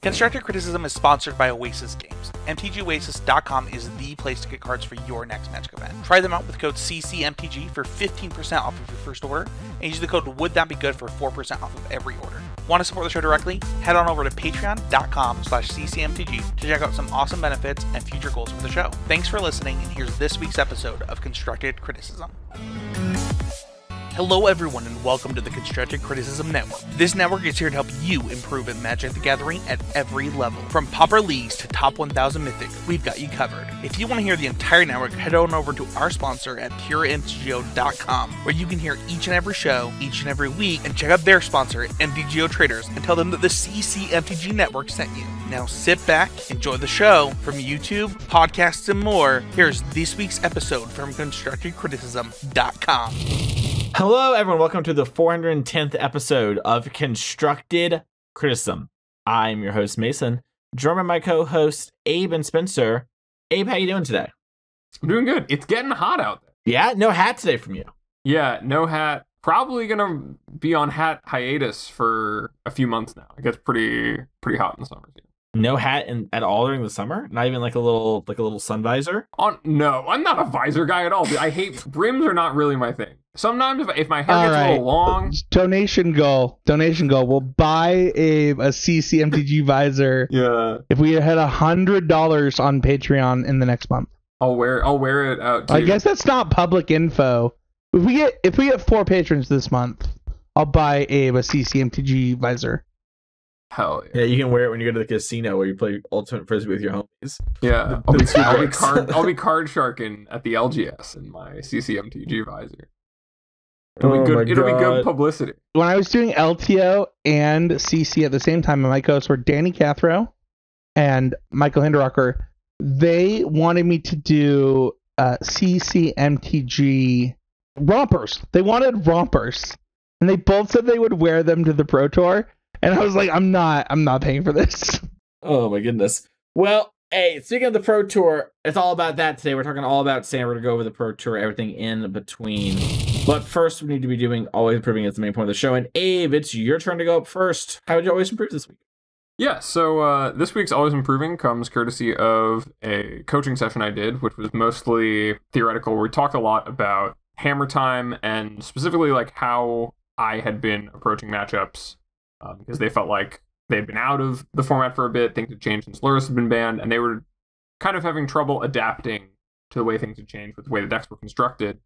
Constructive Criticism is sponsored by Oasis Games. MTGOasis.com is the place to get cards for your next Magic event. Try them out with code CCMTG for 15% off of your first order, and use the code WouldThatBeGood for 4% off of every order. Want to support the show directly? Head on over to patreon.com/CCMTG to check out some awesome benefits and future goals for the show. Thanks for listening, and here's this week's episode of Constructed Criticism. Hello everyone and welcome to the Constructed Criticism Network. This network is here to help you improve at Magic the Gathering at every level. From Pauper Leagues to Top 1000 Mythic, we've got you covered. If you want to hear the entire network, head on over to our sponsor at PureMTGO.com, where you can hear each and every show, each and every week, and check out their sponsor, MTGO Traders, and tell them that the CCMTG Network sent you. Now sit back, enjoy the show. From YouTube, podcasts, and more, here's this week's episode from ConstructedCriticism.com. Hello, everyone. Welcome to the 410th episode of Constructed Criticism. I'm your host, Mason, joined by my co-hosts, Abe and Spencer. Abe, how you doing today? I'm doing good. It's getting hot out there. Yeah, no hat today from you. Yeah, no hat. Probably gonna be on hat hiatus for a few months now. It gets pretty hot in the summer season. No hat at all during the summer? Not even like a little sun visor? No, I'm not a visor guy at all. I hate brims are not really my thing. Sometimes if my hair gets a little long. Donation goal. We'll buy a CCMTG visor. Yeah. If we hit $100 on Patreon in the next month. I'll wear it out too. I guess that's not public info. If we get 4 patrons this month, I'll buy a CCMTG visor. Hell yeah. Yeah, you can wear it when you go to the casino where you play Ultimate Frisbee with your homies. Yeah. I'll be card sharking at the LGS in my CCMTG visor. It'll be good publicity. When I was doing LTO and CC at the same time, my co-hosts were Danny Cathro and Michael Hinderocker. They wanted me to do CCMTG rompers. They wanted rompers, and they both said they would wear them to the Pro Tour. And I was like, I'm not paying for this. Oh my goodness. Well, hey, speaking of the Pro Tour, it's all about that today. We're talking all about Sam. We're going to go over the Pro Tour, everything in between. But first, we need to be doing Always Improving as the main point of the show. And Abe, it's your turn to go up first. How would you always improve this week? Yeah, so this week's Always Improving comes courtesy of a coaching session I did, which was mostly theoretical, where we talked a lot about hammer time and specifically like how I had been approaching matchups. Because they felt like they'd been out of the format for a bit, things had changed since Lurrus had been banned, and they were kind of having trouble adapting to the way things had changed with the way the decks were constructed.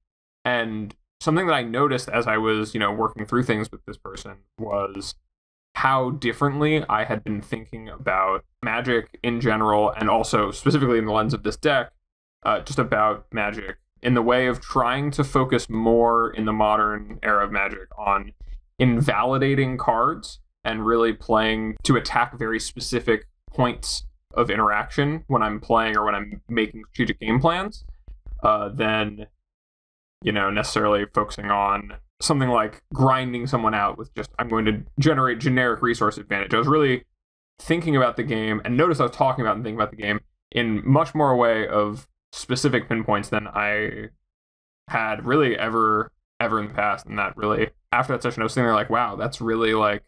And something that I noticed as I was, working through things with this person was how differently I had been thinking about Magic in general, and also specifically in the lens of this deck, just about Magic in the way of trying to focus more in the modern era of Magic on invalidating cards and really playing to attack very specific points of interaction when I'm playing or when I'm making strategic game plans, than, necessarily focusing on something like grinding someone out with just, I'm going to generate generic resource advantage. I was really thinking about the game, and notice I was talking about and thinking about the game in much more a way of specific pinpoints than I had really ever in the past. And that really, after that session, I was sitting there like, wow, that's really like,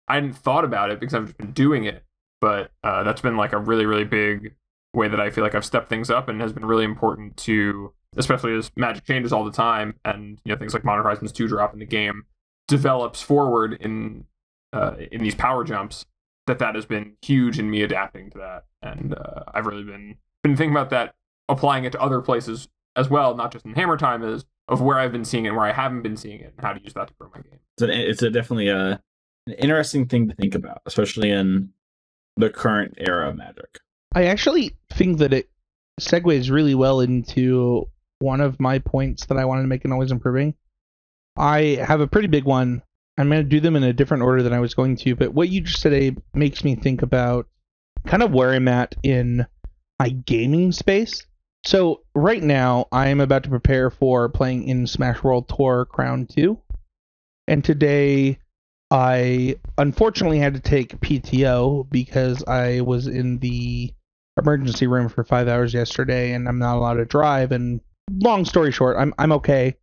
I hadn't thought about it because I've just been doing it, but that's been like a really, really big way that I feel like I've stepped things up, and has been really important to, especially as Magic changes all the time, and things like Modern Horizons 2 drop in the game develops forward in these power jumps, that has been huge in me adapting to that. And I've really been thinking about that, applying it to other places as well, not just in Hammer Time, of where I've been seeing it and where I haven't been seeing it, and how to use that to grow my game. So it's definitely an interesting thing to think about, especially in the current era of Magic. I actually think that it segues really well into one of my points that I wanted to make in Always Improving. I have a pretty big one. I'm going to do them in a different order than I was going to, but what you just said, Abe, makes me think about kind of where I'm at in my gaming space. So right now, I'm about to prepare for playing in Smash World Tour Crown 2. And today, I unfortunately had to take PTO because I was in the emergency room for 5 hours yesterday, and I'm not allowed to drive. And long story short, I'm okay.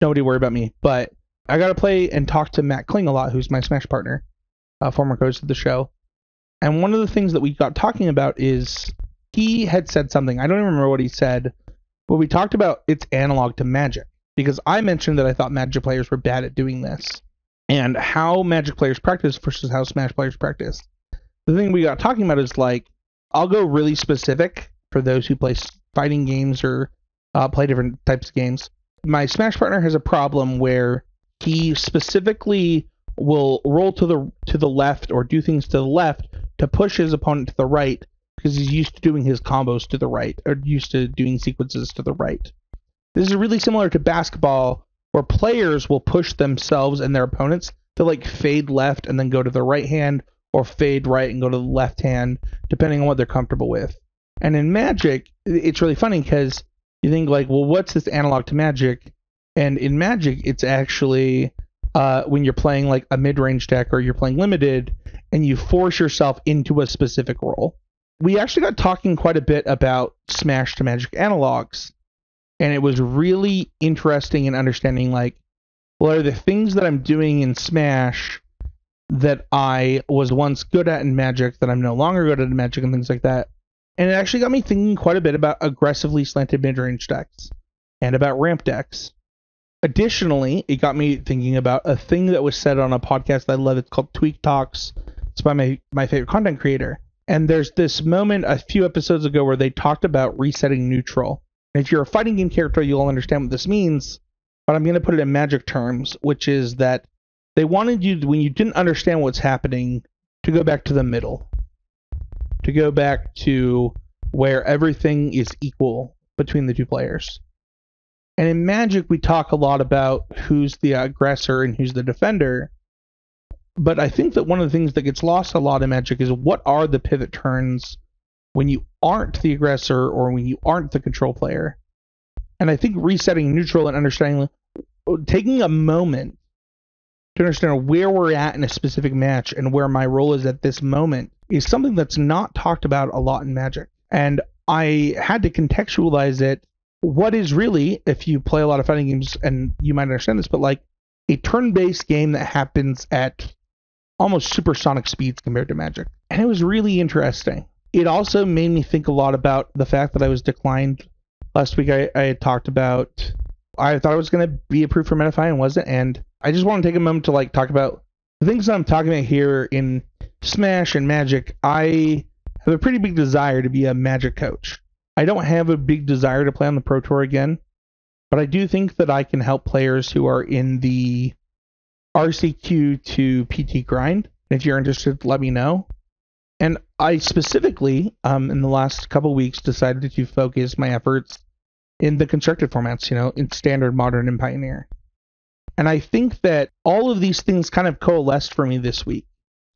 Nobody worry about me. But I got to play and talk to Matt Kling a lot, who's my Smash partner, former host of the show. And one of the things that we got talking about is he had said something. I don't even remember what he said, but we talked about its analog to Magic. Because I mentioned that I thought Magic players were bad at doing this. And how Magic players practice versus how Smash players practice. The thing we got talking about is like, I'll go really specific for those who play fighting games or play different types of games. My Smash partner has a problem where he specifically will roll to the left or do things to the left to push his opponent to the right because he's used to doing his combos to the right or used to doing sequences to the right. This is really similar to basketball where players will push themselves and their opponents to like fade left and then go to the right hand or fade right and go to the left hand depending on what they're comfortable with. And in Magic, it's really funny because you think like, well, what's this analog to Magic? And in Magic, it's actually when you're playing like a mid-range deck or you're playing limited and you force yourself into a specific role. We actually got talking quite a bit about Smash to Magic analogs. And it was really interesting in understanding like, well, are the things that I'm doing in Smash that I was once good at in Magic that I'm no longer good at in Magic and things like that. And it actually got me thinking quite a bit about aggressively slanted mid-range decks and about ramp decks. Additionally, it got me thinking about a thing that was said on a podcast that I love. It's called Tweak Talks. It's by my favorite content creator. And there's this moment a few episodes ago where they talked about resetting neutral. And if you're a fighting game character, you'll understand what this means. But I'm going to put it in Magic terms, which is that they wanted you, when you didn't understand what's happening, to go back to the middle. To go back to where everything is equal between the two players. And in Magic, we talk a lot about who's the aggressor and who's the defender. But I think that one of the things that gets lost a lot in Magic is what are the pivot turns when you aren't the aggressor or when you aren't the control player. And I think resetting neutral and understanding, taking a moment to understand where we're at in a specific match and where my role is at this moment is something that's not talked about a lot in Magic. And I had to contextualize it. What is really, if you play a lot of fighting games, and you might understand this, but like a turn-based game that happens at almost supersonic speeds compared to Magic. And it was really interesting. It also made me think a lot about the fact that I was declined. Last week I had talked about, I thought I was going to be approved for Metafy and wasn't. And I just want to take a moment to like talk about the things that I'm talking about here in Smash and Magic. I have a pretty big desire to be a Magic coach. I don't have a big desire to play on the Pro Tour again, but I do think that I can help players who are in the RCQ to PT grind. If you're interested, let me know. And I specifically, in the last couple weeks, decided to focus my efforts in the constructed formats, in Standard, Modern, and Pioneer. And I think that all of these things kind of coalesced for me this week.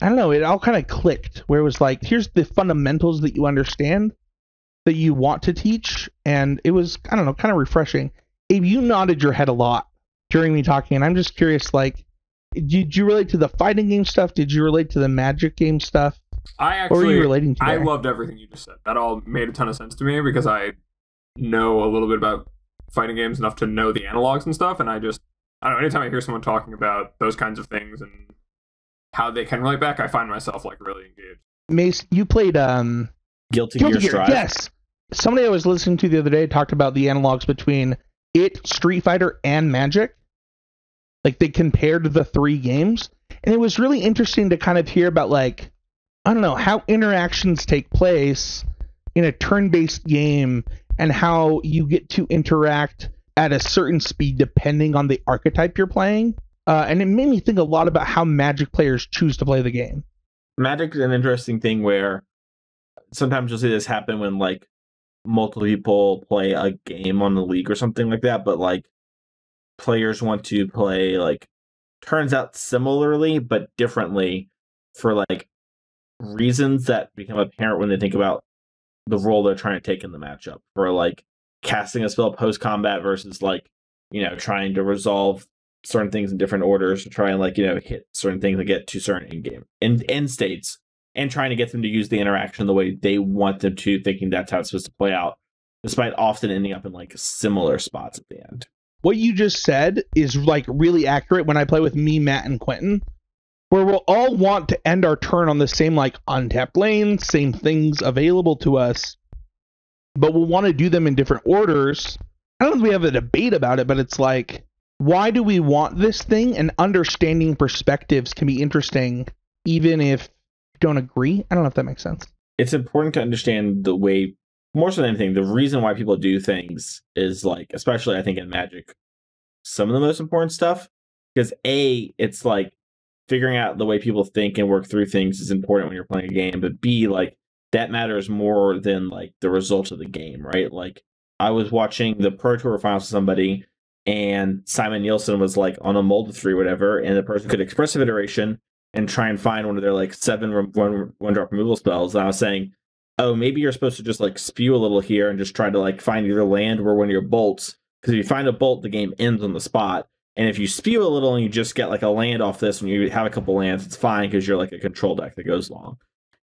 I don't know, it all kind of clicked, where it was like, here's the fundamentals that you understand, that you want to teach, and it was, I don't know, kind of refreshing. Abe, you nodded your head a lot during me talking, and I'm just curious, like, did you relate to the fighting game stuff? Did you relate to the Magic game stuff? What were you relating to there? I loved everything you just said. That all made a ton of sense to me because I know a little bit about fighting games enough to know the analogs and stuff, and I don't know, anytime I hear someone talking about those kinds of things and how they can relate back, I find myself like really engaged. Mace, you played Guilty Gear Strive. Yes. Somebody I was listening to the other day talked about the analogs between it, Street Fighter, and Magic. Like, they compared the three games. And it was really interesting to kind of hear about, like, I don't know, how interactions take place in a turn-based game and how you get to interact at a certain speed depending on the archetype you're playing. And it made me think a lot about how Magic players choose to play the game. Magic is an interesting thing where sometimes you'll see this happen when, like, multiple people play a game on the league or something like that, but, like, players want to play, like, turns out similarly but differently for, like, reasons that become apparent when they think about the role they're trying to take in the matchup. For, like, casting a spell post-combat versus, like, trying to resolve certain things in different orders to try and, like, hit certain things and get to certain in-game end states, and trying to get them to use the interaction the way they want them to, thinking that's how it's supposed to play out, despite often ending up in, like, similar spots at the end. What you just said is, like, really accurate when I play with me, Matt, and Quentin, where we'll all want to end our turn on the same like untapped lanes, same things available to us, but we'll want to do them in different orders. I don't know if we have a debate about it, but it's like, why do we want this thing? And understanding perspectives can be interesting, even if you don't agree. I don't know if that makes sense. It's important to understand the way, more so than anything, the reason why people do things is like, especially I think in Magic, some of the most important stuff. Because A, it's like figuring out the way people think and work through things is important when you're playing a game. But B, like that matters more than like the result of the game, right? Like I was watching the Pro Tour finals with somebody, and Simon Nielsen was like on a mold of 3 or whatever, and the person could expressive iteration and try and find one of their like 7 one drop removal spells. And I was saying, oh, maybe you're supposed to just like spew a little here and just try to like find either land or one of your bolts. Because if you find a bolt, the game ends on the spot. And if you spew a little and you just get like a land off this, when you have a couple lands, it's fine because you're like a control deck that goes long.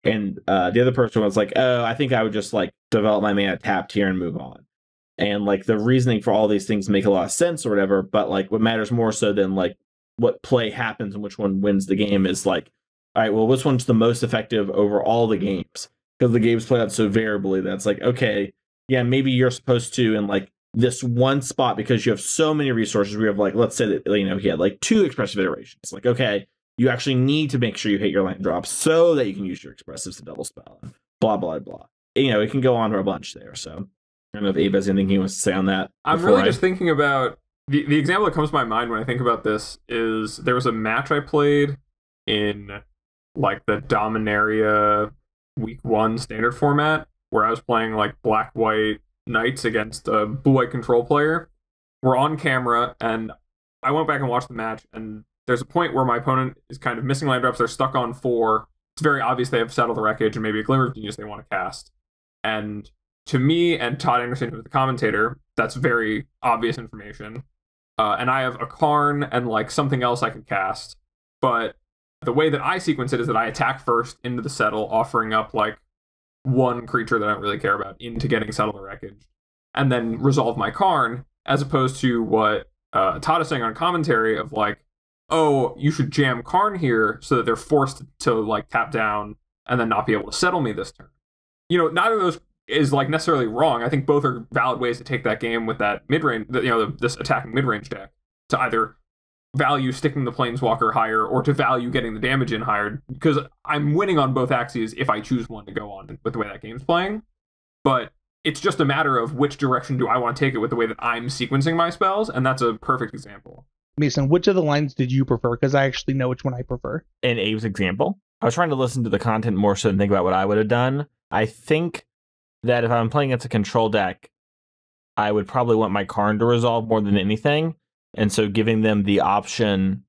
And the other person was like, oh, I think I would just like develop my mana tapped here and move on. And like the reasoning for all these things make a lot of sense or whatever. But like what matters more so than like what play happens and which one wins the game is like, all right, well, which one's the most effective over all the games? Because the games play out so variably that's like, okay, yeah, maybe you're supposed to in like this one spot because you have so many resources. We have like, let's say that, you know, he had like 2 expressive iterations. Like, okay, you actually need to make sure you hit your land drops so that you can use your expressives to double spell. Blah, blah, blah. You know, it can go on for a bunch there. So I don't know if Abe has anything he wants to say on that. I'm really just thinking about the example that comes to my mind when I think about this is there was a match I played in like the Dominaria week 1 standard format where I was playing like black-white knights against a blue-white control player. We're on camera, and I went back and watched the match, and there's a point where my opponent is kind of missing land drops. They're stuck on 4. It's very obvious they have Settle the Wreckage and maybe a Glimmer of Genius they want to cast. And to me and Todd Anderson, who's the commentator, that's very obvious information. And I have a Karn and like something else I could cast. But the way that I sequence it is that I attack first into the Settle, offering up like 1 creature that I don't really care about into getting Settle the Wreckage, and then resolve my Karn, as opposed to what Todd is saying on commentary of like, oh, you should jam Karn here so that they're forced to like tap down and then not be able to settle me this turn. You know, neither of those is like necessarily wrong. I think both are valid ways to take that game with that mid-range, you know, this attacking mid-range deck, to either value sticking the Planeswalker higher or to value getting the damage in higher, because I'm winning on both axes if I choose one to go on with the way that game's playing. But it's just a matter of which direction do I want to take it with the way that I'm sequencing my spells, and that's a perfect example. Mason, which of the lines did you prefer? Because I actually know which one I prefer. In Abe's example, I was trying to listen to the content more so than think about what I would have done. I think that if I'm playing against a control deck, I would probably want my Karn to resolve more than anything. And so giving them the option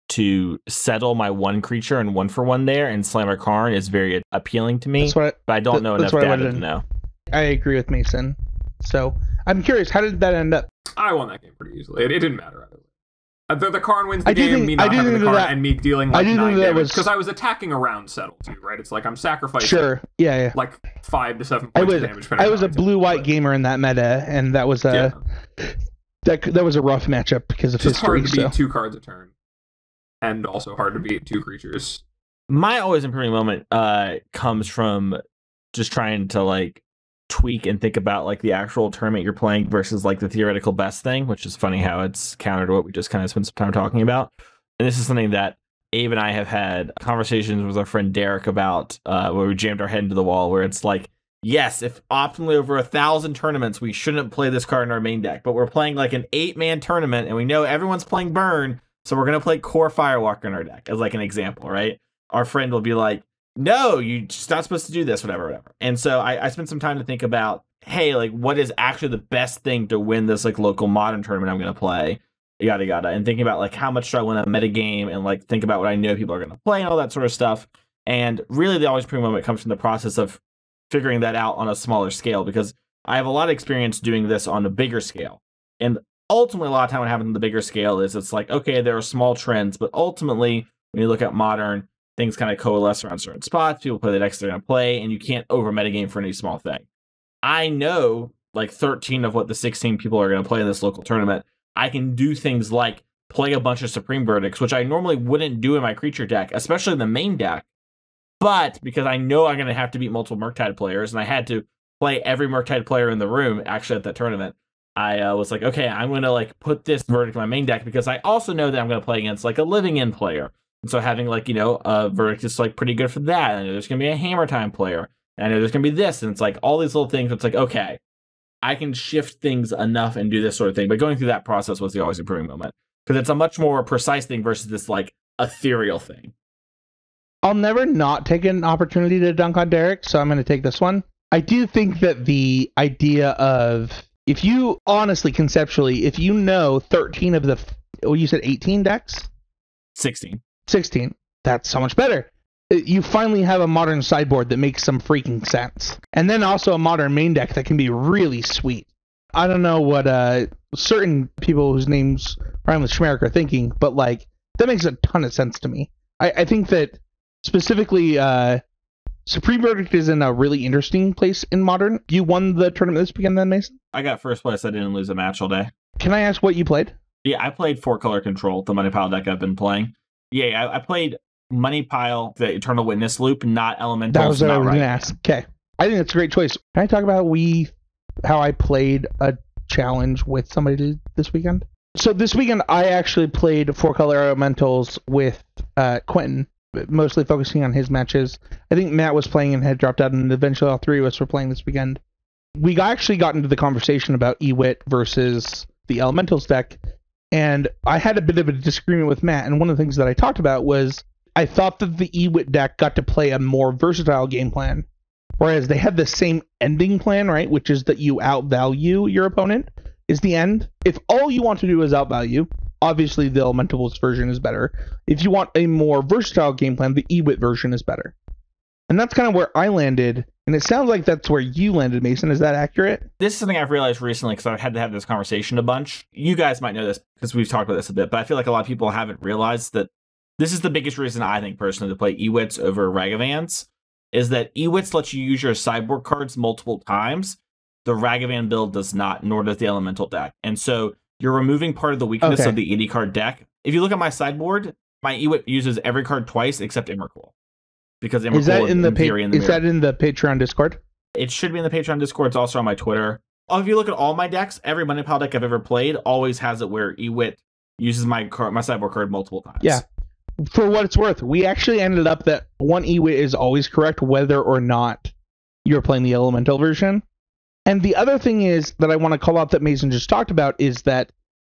to settle my 1 creature and 1-for-1 there and slam a Karn is very appealing to me. But I don't know enough data to know. I agree with Mason. So I'm curious, how did that end up? I won that game pretty easily. It didn't matter. The Karn wins the game, me not having the Karn, and me dealing like 9 damage. Because I was attacking around Settle too, right? It's like I'm sacrificing like 5 to 7 points of damage. I was a blue-white gamer in that meta, and that was a that was a rough matchup because of history. It's hard to beat 2 cards a turn, and also hard to beat 2 creatures. My always improving moment comes from just trying to like tweak and think about like the actual tournament you're playing versus like the theoretical best thing, which is funny how it's counter to what we just kind of spent some time talking about. And this is something that Abe and I have had conversations with our friend Derek about, where we jammed our head into the wall, where it's like, yes, if optimally over 1,000 tournaments, we shouldn't play this card in our main deck, but we're playing like an 8-man tournament and we know everyone's playing Burn, so we're going to play Core Firewalker in our deck as like an example, right? Our friend will be like, no, you're just not supposed to do this, whatever. And so I spent some time to think about, hey, like, what is actually the best thing to win this, like, local Modern tournament I'm going to play, yada, yada. And thinking about, like, how much do I win a metagame and, like, think about what I know people are going to play and all that sort of stuff. And really, the always improving moment comes from the process of figuring that out on a smaller scale, because I have a lot of experience doing this on a bigger scale. And ultimately, a lot of time what happens on the bigger scale is it's like, okay, there are small trends, but ultimately, when you look at Modern, things kind of coalesce around certain spots. People play the decks they're going to play, and you can't over metagame for any small thing. I know like 13 of what the 16 people are going to play in this local tournament. I can do things like play a bunch of Supreme Verdicts, which I normally wouldn't do in my creature deck, especially in the main deck. But because I know I'm going to have to beat multiple Murktide players, and I had to play every Murktide player in the room, actually, at that tournament, I was like, okay, I'm going to like put this Verdict in my main deck because I also know that I'm going to play against like a Living In player. And so having like, you know, a Verdict is like pretty good for that. And I know there's going to be a Hammer Time player. And I know there's going to be this. And it's like all these little things. It's like, okay, I can shift things enough and do this sort of thing. But going through that process was the always improving moment. Because it's a much more precise thing versus this like ethereal thing. I'll never not take an opportunity to dunk on Derek, so I'm going to take this one. I do think that the idea of, if you honestly, conceptually, if you know 13 of the, you said 18 decks? 16. 16. That's so much better. You finally have a modern sideboard that makes some freaking sense. And then also a modern main deck that can be really sweet. I don't know what certain people whose names rhyme with Schmerich are thinking, but like, that makes a ton of sense to me. I think that specifically, Supreme Verdict is in a really interesting place in Modern. You won the tournament this weekend then, Mason? I got first place. I didn't lose a match all day. Can I ask what you played? Yeah, I played 4-color Control, the Money Pile deck I've been playing. Yeah, I played Money Pile, the Eternal Witness loop, not Elementals. That was what I was right. going to ask. Okay. I think that's a great choice. Can I talk about how I played a challenge with somebody this weekend? So this weekend, I actually played 4-color Elementals with Quentin, mostly focusing on his matches. I think Matt was playing and had dropped out, and eventually all three of us were playing this weekend. We actually got into the conversation about Ewit versus the Elementals deck, and I had a bit of a disagreement with Matt, and one of the things that I talked about was I thought that the Ewit deck got to play a more versatile game plan, whereas they had the same ending plan, right, which is that you outvalue your opponent, is the end. If all you want to do is outvalue, obviously the Elementals version is better. If you want a more versatile game plan, the Ewit version is better. And that's kind of where I landed, and it sounds like that's where you landed, Mason. Is that accurate? This is something I've realized recently because I've had to have this conversation a bunch. You guys might know this because we've talked about this a bit, but I feel like a lot of people haven't realized that this is the biggest reason I think personally to play Ewits over Ragavans, is that Ewits lets you use your sideboard cards multiple times. The Ragavan build does not, nor does the Elemental deck. And so you're removing part of the weakness of the 80 card deck. If you look at my sideboard, my Ewit uses every card twice except Emrakul. Because Emrakul is that in the that in the Patreon Discord? It should be in the Patreon Discord. It's also on my Twitter. Oh, if you look at all my decks, every Money Pile deck I've ever played always has it where Ewit uses my sideboard card multiple times. Yeah. For what it's worth, we actually ended up that one Ewit is always correct whether or not you're playing the Elemental version. And the other thing is that I want to call out that Mason just talked about is that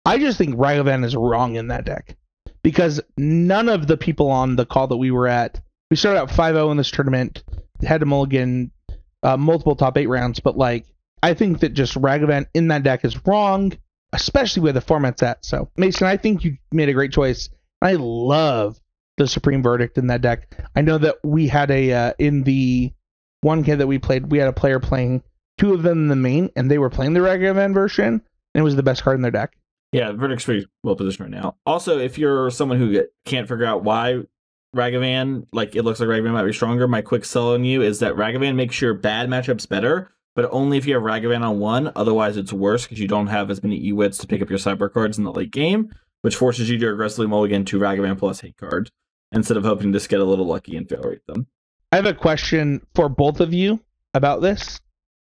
I just think Ragavan is wrong in that deck. Because none of the people on the call that we were at, we started out 5-0 in this tournament, had to mulligan multiple top 8 rounds, but like, I think that just Ragavan in that deck is wrong, especially where the format's at. So, Mason, I think you made a great choice. I love the Supreme Verdict in that deck. I know that we had in the 1K that we played, we had a player playing 2 of them in the main, and they were playing the Ragavan version, and it was the best card in their deck. Yeah, Verdict's pretty well positioned right now. Also, if you're someone who can't figure out why Ragavan, like it looks like Ragavan might be stronger, my quick sell on you is that Ragavan makes your bad matchups better, but only if you have Ragavan on 1. Otherwise, it's worse because you don't have as many Ewits to pick up your sideboard cards in the late game, which forces you to aggressively mulligan 2 Ragavan plus hate cards instead of hoping to just get a little lucky and fail rate them. I have a question for both of you about this,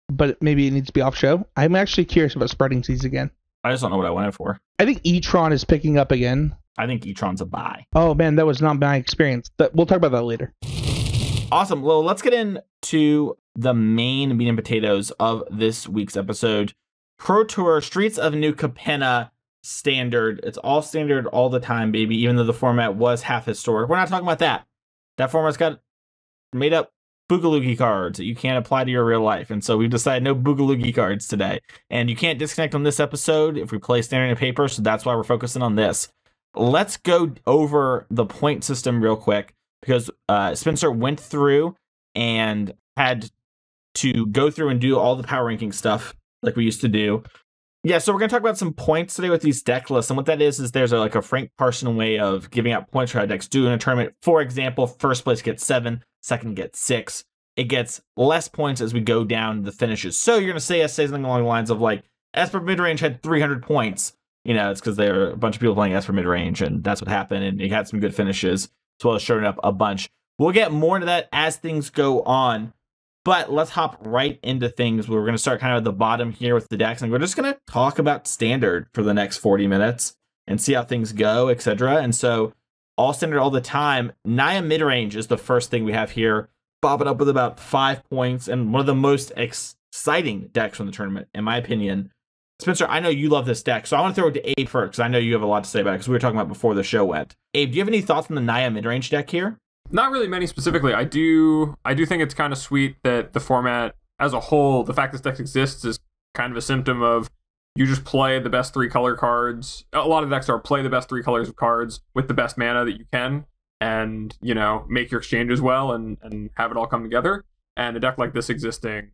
but maybe it needs to be off show. I'm actually curious about Spreading Seas again. I just don't know what I went in for. I think E-Tron is picking up again. I think E-Tron's a buy. Oh man, that was not my experience. We'll talk about that later. Awesome. Well, let's get into the main meat and potatoes of this week's episode. Pro Tour Streets of New Capenna Standard. It's all standard all the time, baby, even though the format was half historic. We're not talking about that. That format's got made up Boogaloogie cards that you can't apply to your real life. And so we've decided no Boogaloogie cards today. And you can't disconnect on this episode if we play standard and paper, so that's why we're focusing on this. Let's go over the point system real quick, because Spencer went through and had to go through and do all the power ranking stuff like we used to do. Yeah, so we're going to talk about some points today with these deck lists. And what that is there's like a Frank Parson way of giving out points for how decks do in a tournament. For example, first place gets 7, second gets 6. It gets less points as we go down the finishes. So you're going to say something along the lines of like, Esper Midrange had 300 points. it's because there are a bunch of people playing Esper mid-range, and that's what happened, and he had some good finishes, as well as showing up a bunch. We'll get more into that as things go on, but let's hop right into things. We're going to start kind of at the bottom here with the decks, and we're just going to talk about Standard for the next 40 minutes and see how things go, etc. And so, all Standard all the time, Naya mid-range is the first thing we have here, bobbing up with about 5 points, and one of the most exciting decks from the tournament, in my opinion. Spencer, I know you love this deck, so I want to throw it to Abe first, because I know you have a lot to say about it, because we were talking about before the show went. Abe, do you have any thoughts on the Naya mid-range deck here? Not really many specifically. I do think it's kind of sweet that the format as a whole, the fact this deck exists is kind of a symptom of you just play the best 3 color cards. A lot of decks are play the best 3 colors of cards with the best mana that you can, and, make your exchanges well and have it all come together. And a deck like this existing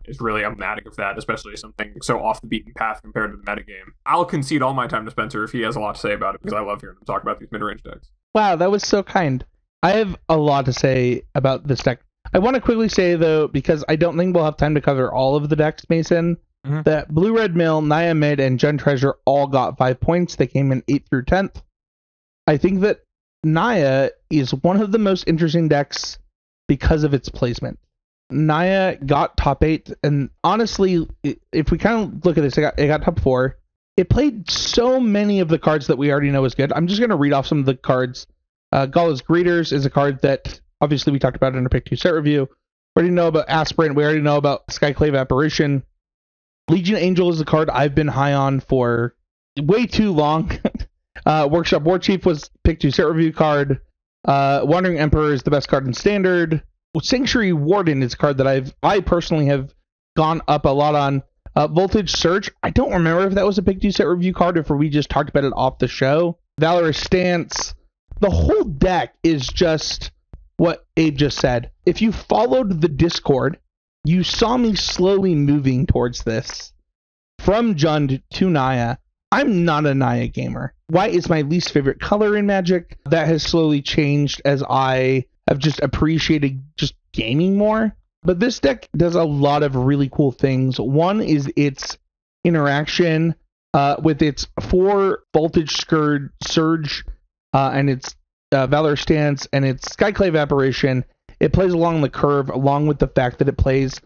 is really emblematic of that, especially something so off the beaten path compared to the metagame. I'll concede all my time to Spencer if he has a lot to say about it, because I love hearing him talk about these mid-range decks. Wow, that was so kind. I have a lot to say about this deck. I want to quickly say, though, because I don't think we'll have time to cover all of the decks, Mason, that Blue Red Mill, Naya Mid, and Jund Treasure all got 5 points. They came in 8th through 10th. I think that Naya is one of the most interesting decks because of its placement. Naya got top 8, and honestly, if we kind of look at this, it got top 4. It played so many of the cards that we already know is good. I'm just going to read off some of the cards. Gala's Greeters is a card that obviously we talked about in our Pick 2 set review. We already know about Aspirant. We already know about Skyclave Apparition. Legion Angel is a card I've been high on for way too long. Workshop War Chief was Pick 2 set review card. Wandering Emperor is the best card in Standard. Sanctuary Warden is a card that I personally have gone up a lot on. Voltage Surge, I don't remember if that was a Pick 2 set review card or if we just talked about it off the show. Valorous Stance. The whole deck is just what Abe just said. If you followed the Discord, you saw me slowly moving towards this. From Jund to Naya. I'm not a Naya gamer. White is my least favorite color in Magic. That has slowly changed as I have just appreciated just gaming more. But this deck does a lot of really cool things. One is its interaction with its 4 Voltage Surge and its Valor Stance and its Skyclave Apparition. It plays along the curve, along with the fact that it plays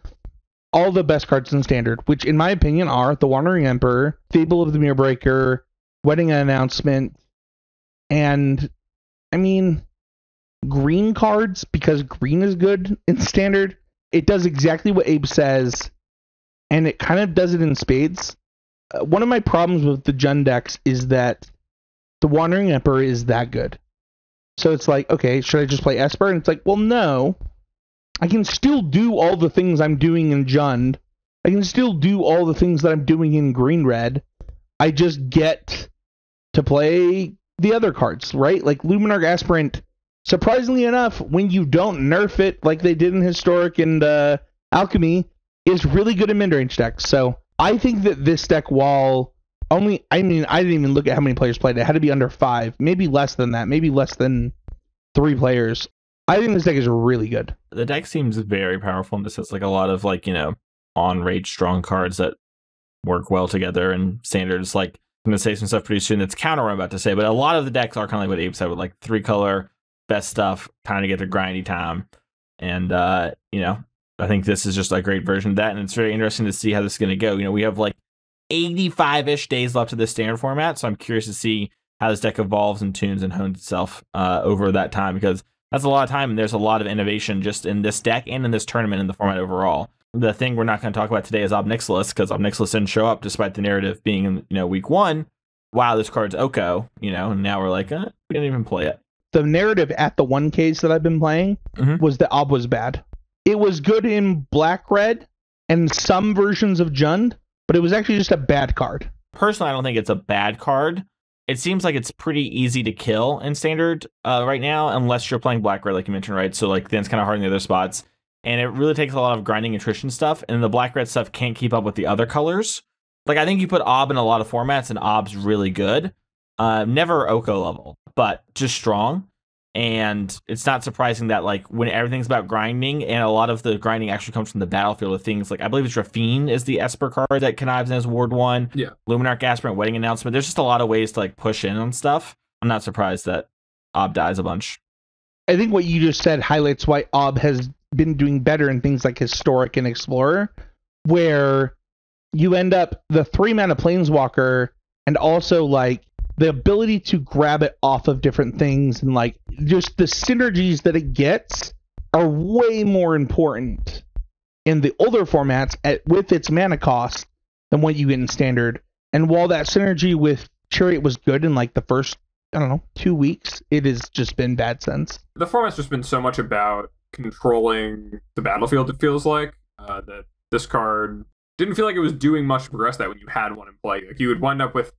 all the best cards in Standard, which in my opinion are the Wandering Emperor, Fable of the Mirrorbreaker, Wedding Announcement, and green cards, because green is good in Standard. It does exactly what Abe says, and it kind of does it in spades. One of my problems with the Jund decks is that the Wandering Emperor is that good. So it's like, okay, should I just play Esper? And it's like, well, no. I can still do all the things I'm doing in Jund. I can still do all the things that I'm doing in Green-Red. I just get to play the other cards, right? Like Luminarch Aspirant, surprisingly enough, when you don't nerf it like they did in Historic and Alchemy, is really good in mid-range decks. So I think that this deck, while I didn't even look at how many players played it. It had to be under 5, maybe less than that, maybe less than 3 players. I think this deck is really good. The deck seems very powerful, and this has like a lot of on rage strong cards that work well together. And Standard's I'm going to say some stuff pretty soon that's counter what I'm about to say, but a lot of the decks are kind of like what Abe said, with 3 color best stuff, kind of get the grindy time. And I think this is just a great version of that, and it's very interesting to see how this is going to go. We have 85-ish days left of this Standard format, so I'm curious to see how this deck evolves and tunes and hones itself over that time, because that's a lot of time, and there's a lot of innovation just in this deck and in this tournament in the format overall. The thing we're not going to talk about today is Ob Nixilis, because Ob Nixilis didn't show up despite the narrative being in week 1. Wow, this card's Oko, and now we're like, we didn't even play it. The narrative at the 1Ks that I've been playing was that Ob was bad. It was good in Black-Red and some versions of Jund, but it was actually just a bad card. Personally, I don't think it's a bad card. It seems like it's pretty easy to kill in Standard right now, unless you're playing Black-Red, like you mentioned, right? So then it's kind of hard in the other spots. And it really takes a lot of grinding attrition stuff, and the Black-Red stuff can't keep up with the other colors. I think you put Ob in a lot of formats, and Ob's really good. Never Oko level, but just strong. And it's not surprising that like when everything's about grinding, and a lot of the grinding actually comes from the battlefield of things like I believe it's Rafine is the Esper card that connives in as Ward 1. Yeah. Luminarch Aspirant Wedding Announcement. There's just a lot of ways to like push in on stuff. I'm not surprised that Ob dies a bunch. I think what you just said highlights why Ob has been doing better in things like Historic and Explorer, where you end up the 3-mana Planeswalker and also like the ability to grab it off of different things and like just the synergies that it gets are way more important in the older formats with its mana cost than what you get in Standard. And while that synergy with Chariot was good in like the first, I don't know, 2 weeks, it has just been bad since. The format's just been so much about controlling the battlefield, it feels like, that this card didn't feel like it was doing much to progress that when you had one in play. Like you would wind up with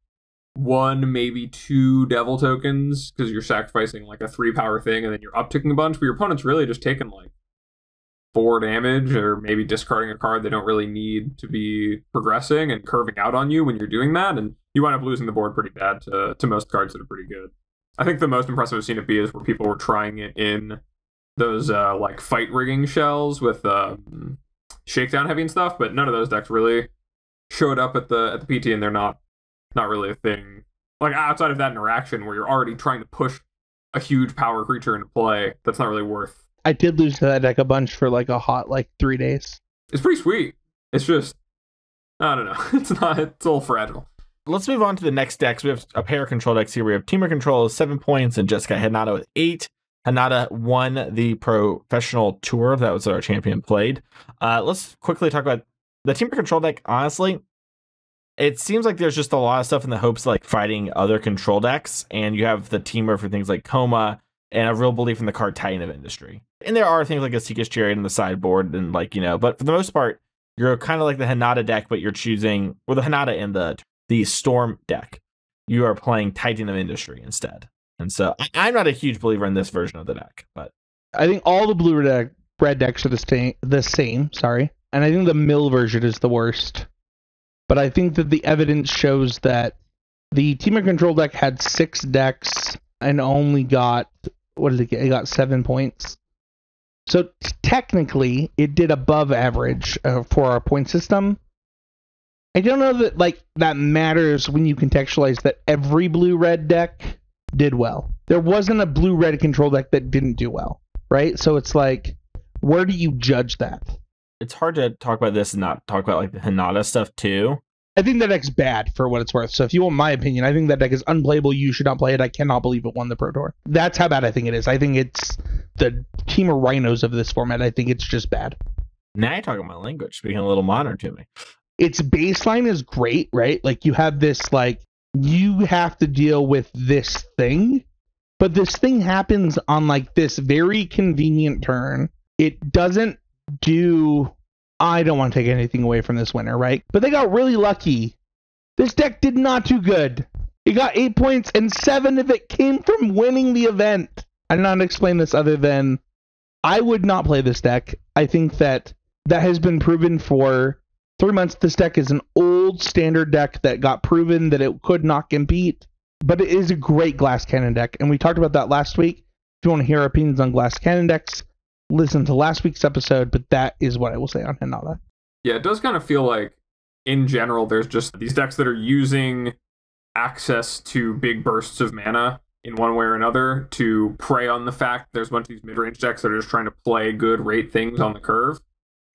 1, maybe 2 devil tokens because you're sacrificing like a 3-power thing and then you're upticking a bunch, but your opponent's really just taking like 4 damage or maybe discarding a card they don't really need to be progressing and curving out on you when you're doing that, and you wind up losing the board pretty bad to most cards that are pretty good. I think the most impressive I've seen it be is where people were trying it in those like fight rigging shells with shakedown heavy and stuff, but none of those decks really showed up at the PT, and they're not really a thing. Like outside of that interaction where you're already trying to push a huge power creature into play, that's not really worth. I did lose to that deck a bunch for like a hot 3 days. It's pretty sweet. It's just, I don't know. It's a little fragile. Let's move on to the next decks. We have a pair of control decks here. We have Teamer Control 7 points and Jessica Hanada with 8. Hanada won the professional tour. That was our champion played. Let's quickly talk about the Teamer Control deck. Honestly, it seems like there's just a lot of stuff in the hopes of like fighting other control decks, and you have the Teamer for things like Coma and a real belief in the card Titan of Industry. And there are things like a Seeker's Chariot in the sideboard, and like, you know, but for the most part, you're kind of like the Hanada deck, but you're choosing, or the Hanada in the Storm deck. You are playing Titan of Industry instead. And so I'm not a huge believer in this version of the deck, but I think all the blue red decks are the same, sorry. And I think the mill version is the worst. But I think that the evidence shows that the Teamer Control deck had 6 decks and only got, what did it get? It got 7 points. So technically, it did above average for our point system. I don't know that that matters when you contextualize that every blue-red deck did well. There wasn't a blue-red control deck that didn't do well, right? So it's like, where do you judge that? It's hard to talk about this and not talk about like the Hanada stuff too. I think that deck's bad for what it's worth. So if you want my opinion, I think that deck is unplayable. You should not play it. I cannot believe it won the Pro Tour. That's how bad I think it is. I think it's the Teamer Rhinos of this format. I think it's just bad. Now you're talking my language, speaking a little modern to me. Its baseline is great, right? Like you have this, like, you have to deal with this thing, but this thing happens on like this very convenient turn. It doesn't do, I don't want to take anything away from this winner, right? But they got really lucky. This deck did not do good. It got 8 points and 7 of it came from winning the event. I do not explain this other than I would not play this deck. I think that has been proven for 3 months. This deck is an old Standard deck that got proven that it could not compete, but it is a great Glass Cannon deck, and we talked about that last week. If you want to hear our opinions on Glass Cannon decks, listen to last week's episode, but that is what I will say on Hanada. Yeah, it does kind of feel like, in general, there's just these decks that are using access to big bursts of mana in one way or another to prey on the fact there's a bunch of these mid-range decks that are just trying to play good rate things on the curve.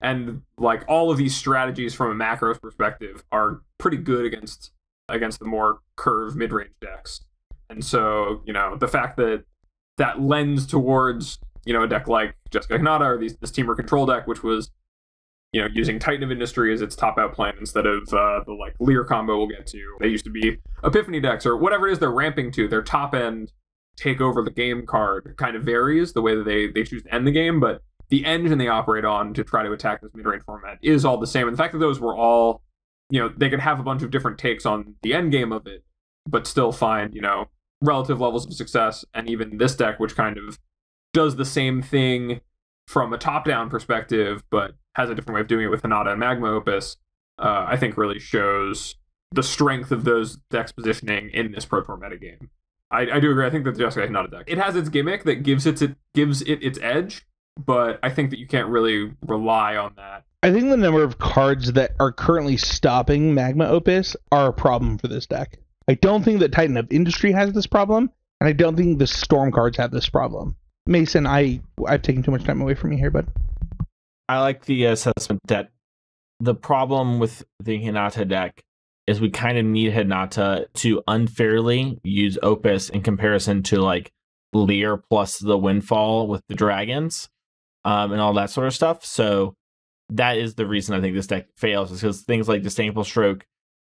And like all of these strategies from a macros perspective are pretty good against the more curve mid-range decks. And so, you know, the fact that lends towards, you know, a deck like Jessica Hanada or this Teamer Control deck, which was, you know, using Titan of Industry as its top out plan instead of the like Lear combo we'll get to. They used to be Epiphany decks or whatever it is they're ramping to. Their top end take over the game card kind of varies the way that they choose to end the game, but the engine they operate on to try to attack this mid-range format is all the same. And the fact that those were all, you know, they could have a bunch of different takes on the end game of it, but still find, you know, relative levels of success. And even this deck, which kind of does the same thing from a top-down perspective, but has a different way of doing it with Hanada and Magma Opus, I think really shows the strength of those decks positioning in this Pro Tour metagame. I do agree. I think that the Jeskai Hinata deck, it has its gimmick that gives it its edge, but I think that you can't really rely on that. I think the number of cards that are currently stopping Magma Opus are a problem for this deck. I don't think that Titan of Industry has this problem, and I don't think the Storm cards have this problem. Mason, I've taken too much time away from you here, but I like the assessment that the problem with the Hinata deck is we kind of need Hinata to unfairly use Opus in comparison to like Lear plus the Windfall with the dragons and all that sort of stuff. So that is the reason I think this deck fails, is because things like Disdainful Stroke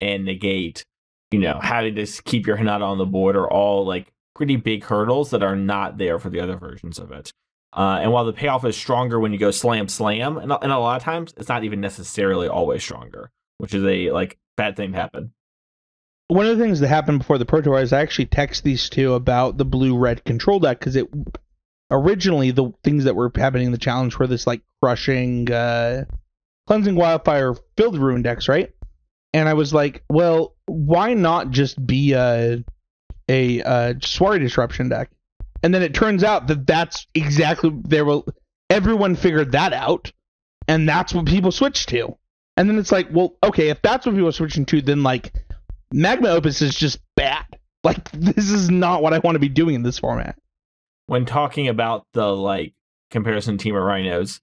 and Negate, you know, how to just keep your Hinata on the board are all like pretty big hurdles that are not there for the other versions of it. And while the payoff is stronger when you go slam, and a lot of times it's not even necessarily always stronger, which is a like bad thing to happen. one of the things that happened before the Pro Tour is I actually text these two about the blue-red control deck, because it originally the things that were happening in the challenge were this like crushing, cleansing wildfire filled ruin decks, right? And I was like, well, why not just be a Swari Disruption deck? And then it turns out that that's exactly everyone figured that out, and that's what people switched to. And then it's like, well, okay, if that's what people are switching to, then like Magma Opus is just bad. Like, this is not what I want to be doing in this format. When talking about the like comparison team of Rhinos,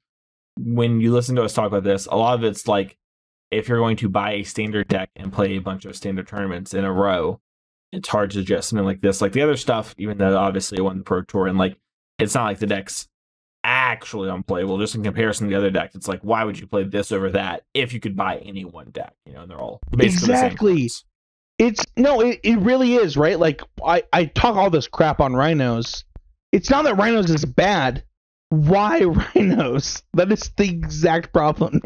when you listen to us talk about this, a lot of it's like, if you're going to buy a standard deck and play a bunch of standard tournaments in a row, it's hard to suggest something like this. Like the other stuff, even though obviously it won the Pro Tour, and like it's not like the deck's actually unplayable, just in comparison to the other decks. It's like, why would you play this over that if you could buy any one deck? You know, and they're all basically exactly the same cards. It really is, right? Like I talk all this crap on Rhinos. It's not that Rhinos is bad. Why Rhinos? That is the exact problem.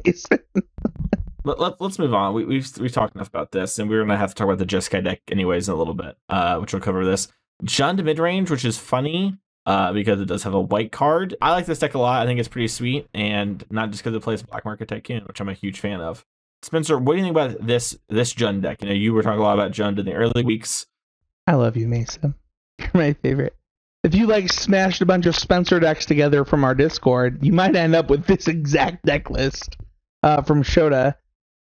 Let's move on. We've talked enough about this, and we're gonna have to talk about the Jeskai deck anyways in a little bit, which we'll cover this. Jund midrange, which is funny because it does have a white card. I like this deck a lot. I think it's pretty sweet, and not just because it plays Black Market Tycoon, which I'm a huge fan of. Spencer, what do you think about this Jund deck? You know, you were talking a lot about Jund in the early weeks. I love you, Mason. You're my favorite. If you like smashed a bunch of Spencer decks together from our Discord, you might end up with this exact deck list from Shota.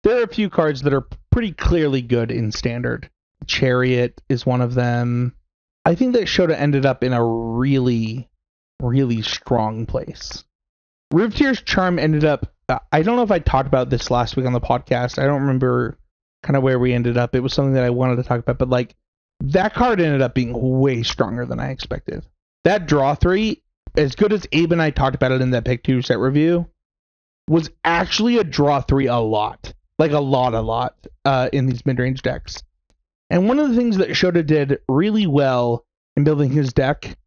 There are a few cards that are pretty clearly good in Standard. Chariot is one of them. I think that Shota ended up in a really, really strong place. Riveteer's Charm ended up... I don't know if I talked about this last week on the podcast. I don't remember kind of where we ended up. It was something that I wanted to talk about, but like that card ended up being way stronger than I expected. That draw 3, as good as Abe and I talked about it in that Pick 2 set review, was actually a draw 3 a lot. Like a lot in these mid-range decks. And one of the things that Shota did really well in building his deck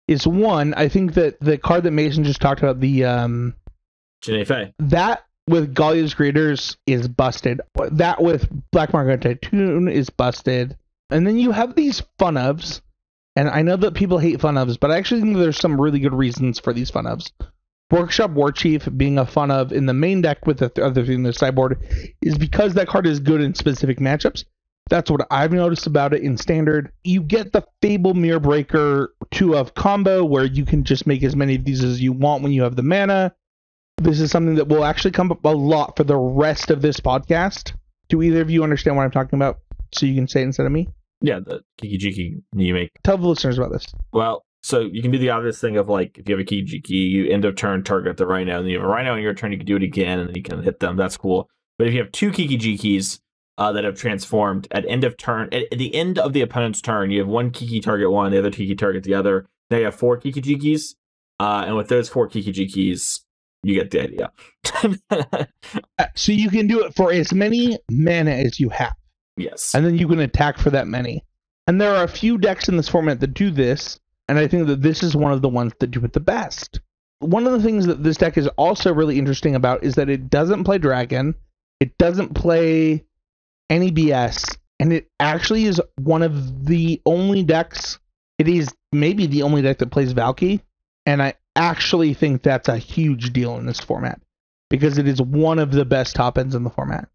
is, one, I think that the card that Mason just talked about, the Janae Fay. That with Gallia's Greeters is busted. That with Black Market Tycoon is busted. And then you have these fun ofs, and I know that people hate fun ofs, but I actually think there's some really good reasons for these fun ofs. Workshop Warchief being a fun of in the main deck with the other thing in the sideboard is because that card is good in specific matchups. That's what I've noticed about it in Standard. You get the Fable Mirror Breaker 2 of combo where you can just make as many of these as you want when you have the mana. This is something that will actually come up a lot for the rest of this podcast. Do either of you understand what I'm talking about? So you can say it instead of me? Yeah, the Kiki Jiki you make. Tell the listeners about this. Well, so you can do the obvious thing of like, if you have a Kiki Jiki, you end of turn target the Rhino, and then you have a Rhino on your turn, you can do it again, and then you can hit them. That's cool. But if you have two Kiki Jikis that have transformed at end of turn, at the end of the opponent's turn, you have one Kiki target one, the other Kiki target the other. Now you have four Kiki Jikis, and with those four Kiki Jikis, you get the idea. So you can do it for as many mana as you have. Yes. And then you can attack for that many. And there are a few decks in this format that do this, and I think that this is one of the ones that do it the best. One of the things that this deck is also really interesting about is that it doesn't play Dragon, it doesn't play any BS, and it actually is one of the only decks, it is maybe the only deck that plays Valky, and I actually think that's a huge deal in this format, because it is one of the best top ends in the format.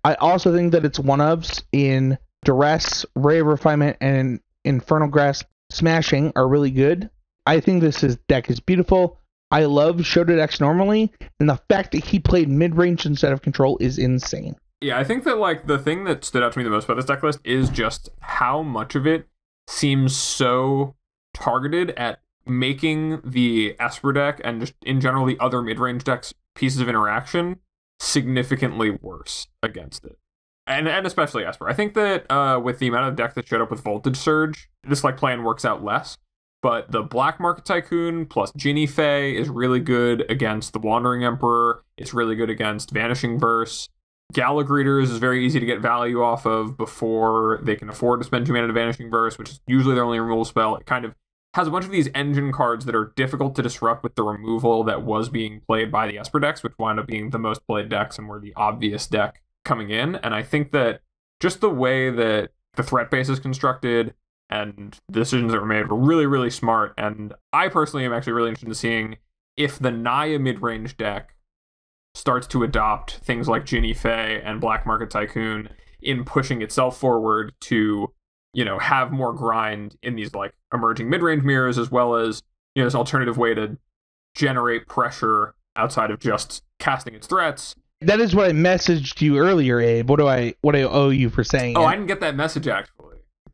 I also think that it's one-ofs in Duress, Ray of Refinement, and Infernal Grasp. smashing are really good. I think deck is beautiful. I love Shota decks normally, and the fact that he played mid-range instead of control is insane. Yeah, I think that like the thing that stood out to me the most about this deck list is just how much of it seems so targeted at making the Esper deck and just in general the other mid-range decks pieces of interaction significantly worse against it. And especially Esper. I think that with the amount of deck that showed up with Voltage Surge, this like plan works out less. But the Black Market Tycoon plus Ginny Fae is really good against the Wandering Emperor. It's really good against Vanishing Verse. Gala Greeters is very easy to get value off of before they can afford to spend 2 mana to Vanishing Verse, which is usually their only removal spell. It kind of has a bunch of these engine cards that are difficult to disrupt with the removal that was being played by the Esper decks, which wound up being the most played decks and were the obvious deck coming in. And I think that just the way that the threat base is constructed and the decisions that were made were really, really smart. And I personally am actually really interested in seeing if the Naya mid-range deck starts to adopt things like Ginny Fae and Black Market Tycoon in pushing itself forward to, you know, have more grind in these like emerging mid-range mirrors, as well as, you know, this alternative way to generate pressure outside of just casting its threats. That is what I messaged you earlier, Abe. What do I owe you for saying Oh, it? I didn't get that message actually.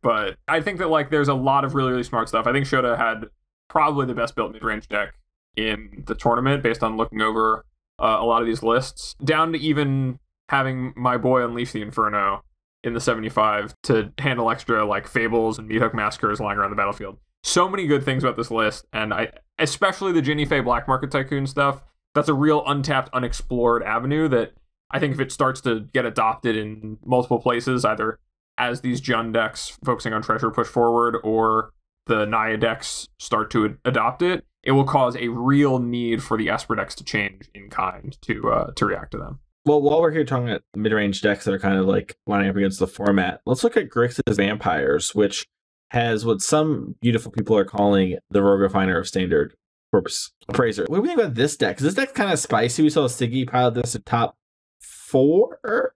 But I think that like there's a lot of really, really smart stuff. I think Shota had probably the best built mid-range deck in the tournament based on looking over a lot of these lists, down to even having my boy Unleash the Inferno in the 75 to handle extra like Fables and Meathook Massacres lying around the battlefield. So many good things about this list, and especially the Ginny Fae Black Market Tycoon stuff. That's a real untapped, unexplored avenue that I think if it starts to get adopted in multiple places, either as these Jund decks focusing on treasure push forward or the Naya decks start to adopt it, it will cause a real need for the Esper decks to change in kind to react to them. Well, while we're here talking about mid-range decks that are kind of like lining up against the format, let's look at Grixis Vampires, which has what some beautiful people are calling the Rogue Refiner of Standard Corpse Appraiser. What do we think about this deck? Because this deck's kind of spicy. We saw Siggy pilot this at top 4,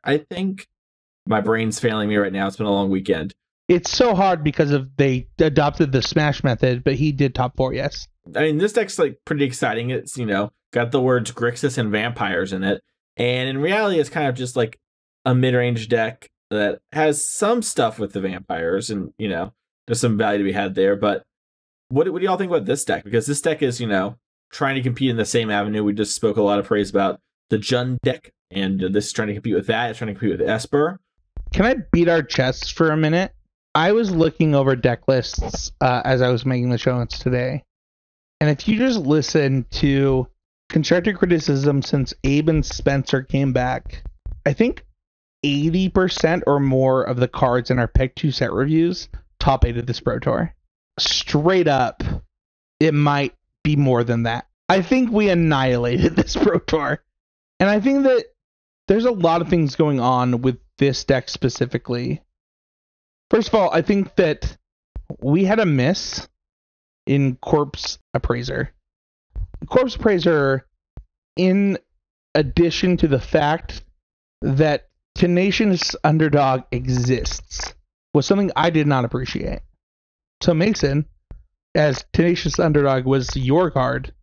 I think. My brain's failing me right now. It's been a long weekend. It's so hard because they adopted the smash method, but he did top 4, yes. I mean, this deck's like pretty exciting. It's, you know, got the words Grixis and Vampires in it. And in reality, it's kind of just like a mid-range deck that has some stuff with the Vampires and, you know, there's some value to be had there. But what do y'all think about this deck? Because this deck is, you know, trying to compete in the same avenue. We just spoke a lot of praise about the Jund deck, and this is trying to compete with that. It's trying to compete with Esper. Can I beat our chests for a minute? I was looking over deck lists as I was making the show notes today. And if you just listen to constructive criticism since Abe and Spencer came back, I think 80% or more of the cards in our Pick 2 set reviews top 8 of this Pro Tour. Straight up, it might be more than that. I think we annihilated this Pro Tour. And I think that there's a lot of things going on with this deck specifically. First of all, I think that we had a miss in Corpse Appraiser. Corpse Appraiser, in addition to the fact that Tenacious Underdog exists, was something I did not appreciate. So Mason, as Tenacious Underdog was your card,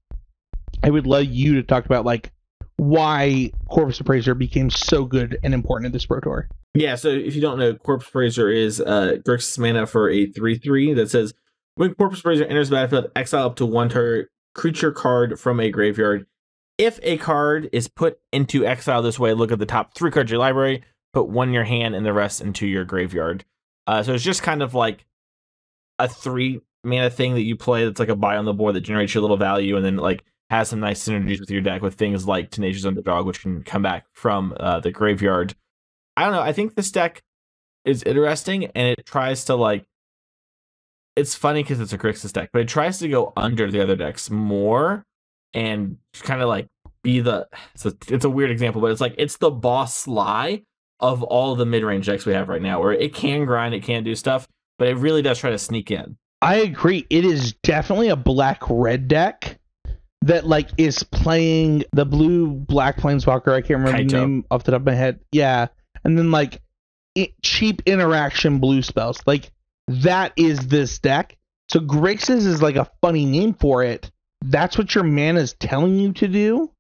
I would love you to talk about like why Corpse Appraiser became so good and important in this Pro Tour. Yeah, so if you don't know, Corpse Appraiser is Grixis mana for a 3/3 that says, when Corpse Appraiser enters the battlefield, exile up to 1 target creature card from a graveyard. If a card is put into exile this way, look at the top 3 cards of your library, put 1 in your hand and the rest into your graveyard. So it's just kind of like a 3 mana thing that you play that's like a buy on the board that generates you a little value and then like has some nice synergies with your deck with things like Tenacious Underdog, which can come back from the graveyard. I don't know. I think this deck is interesting, and it tries to like. It's funny because it's a Grixis deck, but it tries to go under the other decks more and kind of like be the. It's a weird example, but it's like it's the boss Sly of all the mid-range decks we have right now, where it can grind, it can do stuff, but it really does try to sneak in. I agree. It is definitely a black-red deck that like is playing the blue-black Planeswalker. I can't remember the name off the top of my head. Yeah. And then like cheap interaction blue spells. Like that is this deck. So Grixis is like a funny name for it. That's what your mana is telling you to do.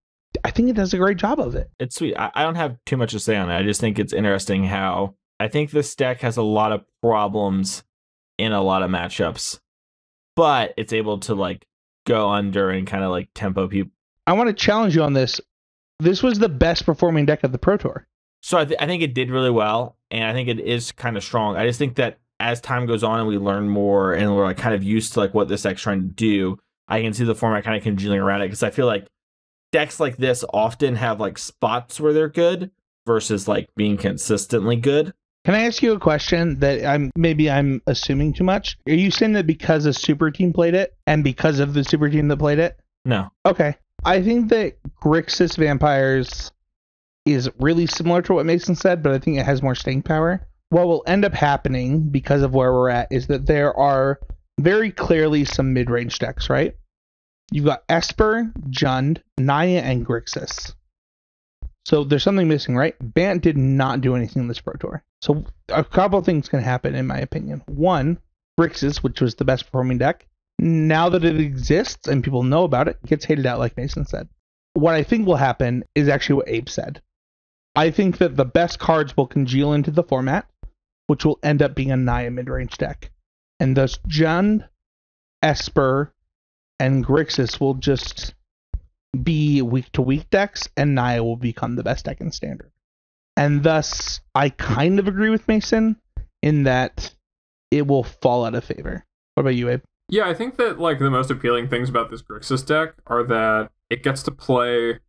I think it does a great job of it. It's sweet. I don't have too much to say on it. I just think it's interesting how I think this deck has a lot of problems in a lot of matchups, but it's able to like go under and kind of like tempo people. I want to challenge you on this. This was the best performing deck of the Pro Tour. So I think it did really well, and I think it is kind of strong. I just think that as time goes on and we learn more and we're like kind of used to like what this deck's trying to do, I can see the format kind of congealing around it, because I feel like decks like this often have like spots where they're good versus like being consistently good. Can I ask you a question that I'm assuming too much? Are you saying that because a super team played it and because of the super team that played it? No. Okay. I think that Grixis Vampires is really similar to what Mason said, but I think it has more staying power. What will end up happening because of where we're at is that there are very clearly some mid-range decks, right? You've got Esper, Jund, Naya, and Grixis. So there's something missing, right? Bant did not do anything in this Pro Tour. So a couple of things can happen, in my opinion. One, Grixis, which was the best performing deck, now that it exists and people know about it, gets hated out like Mason said. What I think will happen is actually what Abe said. I think that the best cards will congeal into the format, which will end up being a Naya mid-range deck. And thus Jund, Esper, and Grixis will just be week-to-week decks, and Naya will become the best deck in Standard. And thus, I kind of agree with Mason in that it will fall out of favor. What about you, Abe? Yeah, I think that like the most appealing things about this Grixis deck are that it gets to play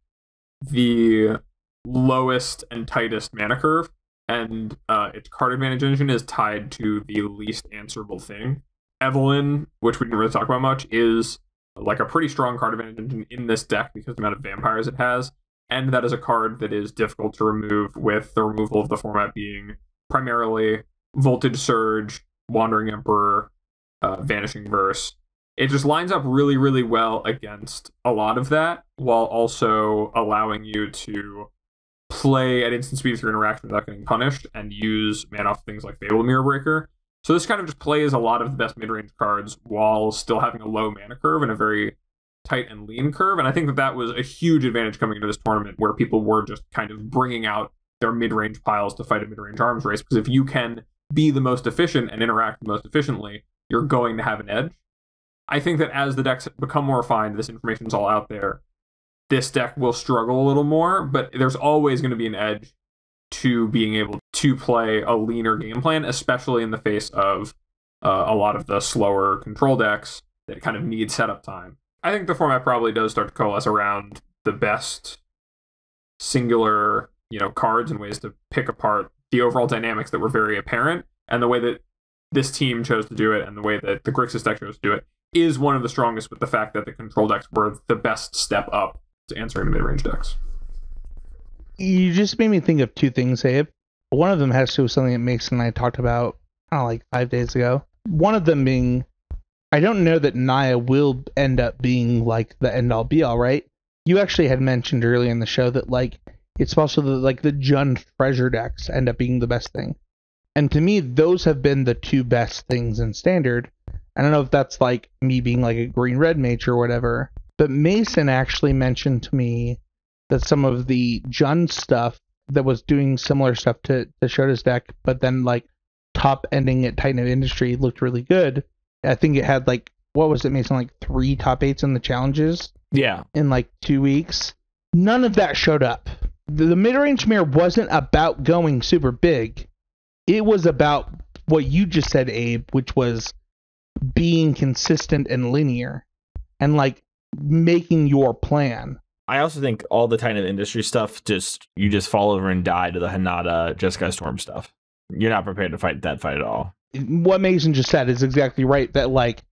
the lowest and tightest mana curve, and its card advantage engine is tied to the least answerable thing. Evelyn, which we didn't really talk about much, is like a pretty strong card advantage engine in this deck because of the amount of vampires it has, and that is a card that is difficult to remove, with the removal of the format being primarily Voltage Surge, Wandering Emperor, Vanishing Verse. It just lines up really, really well against a lot of that, while also allowing you to play at instant speed through interaction without getting punished and use mana off things like Fable Mirror Breaker. So this kind of just plays a lot of the best mid-range cards while still having a low mana curve and a very tight and lean curve. And I think that that was a huge advantage coming into this tournament, where people were just kind of bringing out their mid-range piles to fight a mid-range arms race, because if you can be the most efficient and interact the most efficiently, you're going to have an edge. I think that as the decks become more refined, this information's all out there, this deck will struggle a little more, but there's always going to be an edge to being able to play a leaner game plan, especially in the face of a lot of the slower control decks that kind of need setup time. I think the format probably does start to coalesce around the best singular, cards and ways to pick apart the overall dynamics that were very apparent, and the way that this team chose to do it and the way that the Grixis deck chose to do it is one of the strongest, with the fact that the control decks were the best step up to answering the mid-range decks. You just made me think of two things, Abe. One of them has to do with something that Mason and I talked about, like 5 days ago. One of them being, I don't know that Naya will end up being like the end-all be-all, right? You actually had mentioned earlier in the show that like it's also the Jund treasure decks end up being the best thing. And to me, those have been the two best things in Standard. I don't know if that's like me being like a green-red mage or whatever, but Mason actually mentioned to me that some of the Jund stuff that was doing similar stuff to Shota's deck, but then like top ending at Titan of Industry looked really good. I think it had like, what was it, Mason, like 3 top 8s in the challenges? Yeah. In like 2 weeks. None of that showed up. The mid-range mirror wasn't about going super big. It was about what you just said, Abe, which was being consistent and linear and like making your plan. I also think all the Titan of Industry stuff, you just fall over and die to the Hanada Jeskai Storm stuff. You're not prepared to fight that fight at all. What Mason just said is exactly right, that like,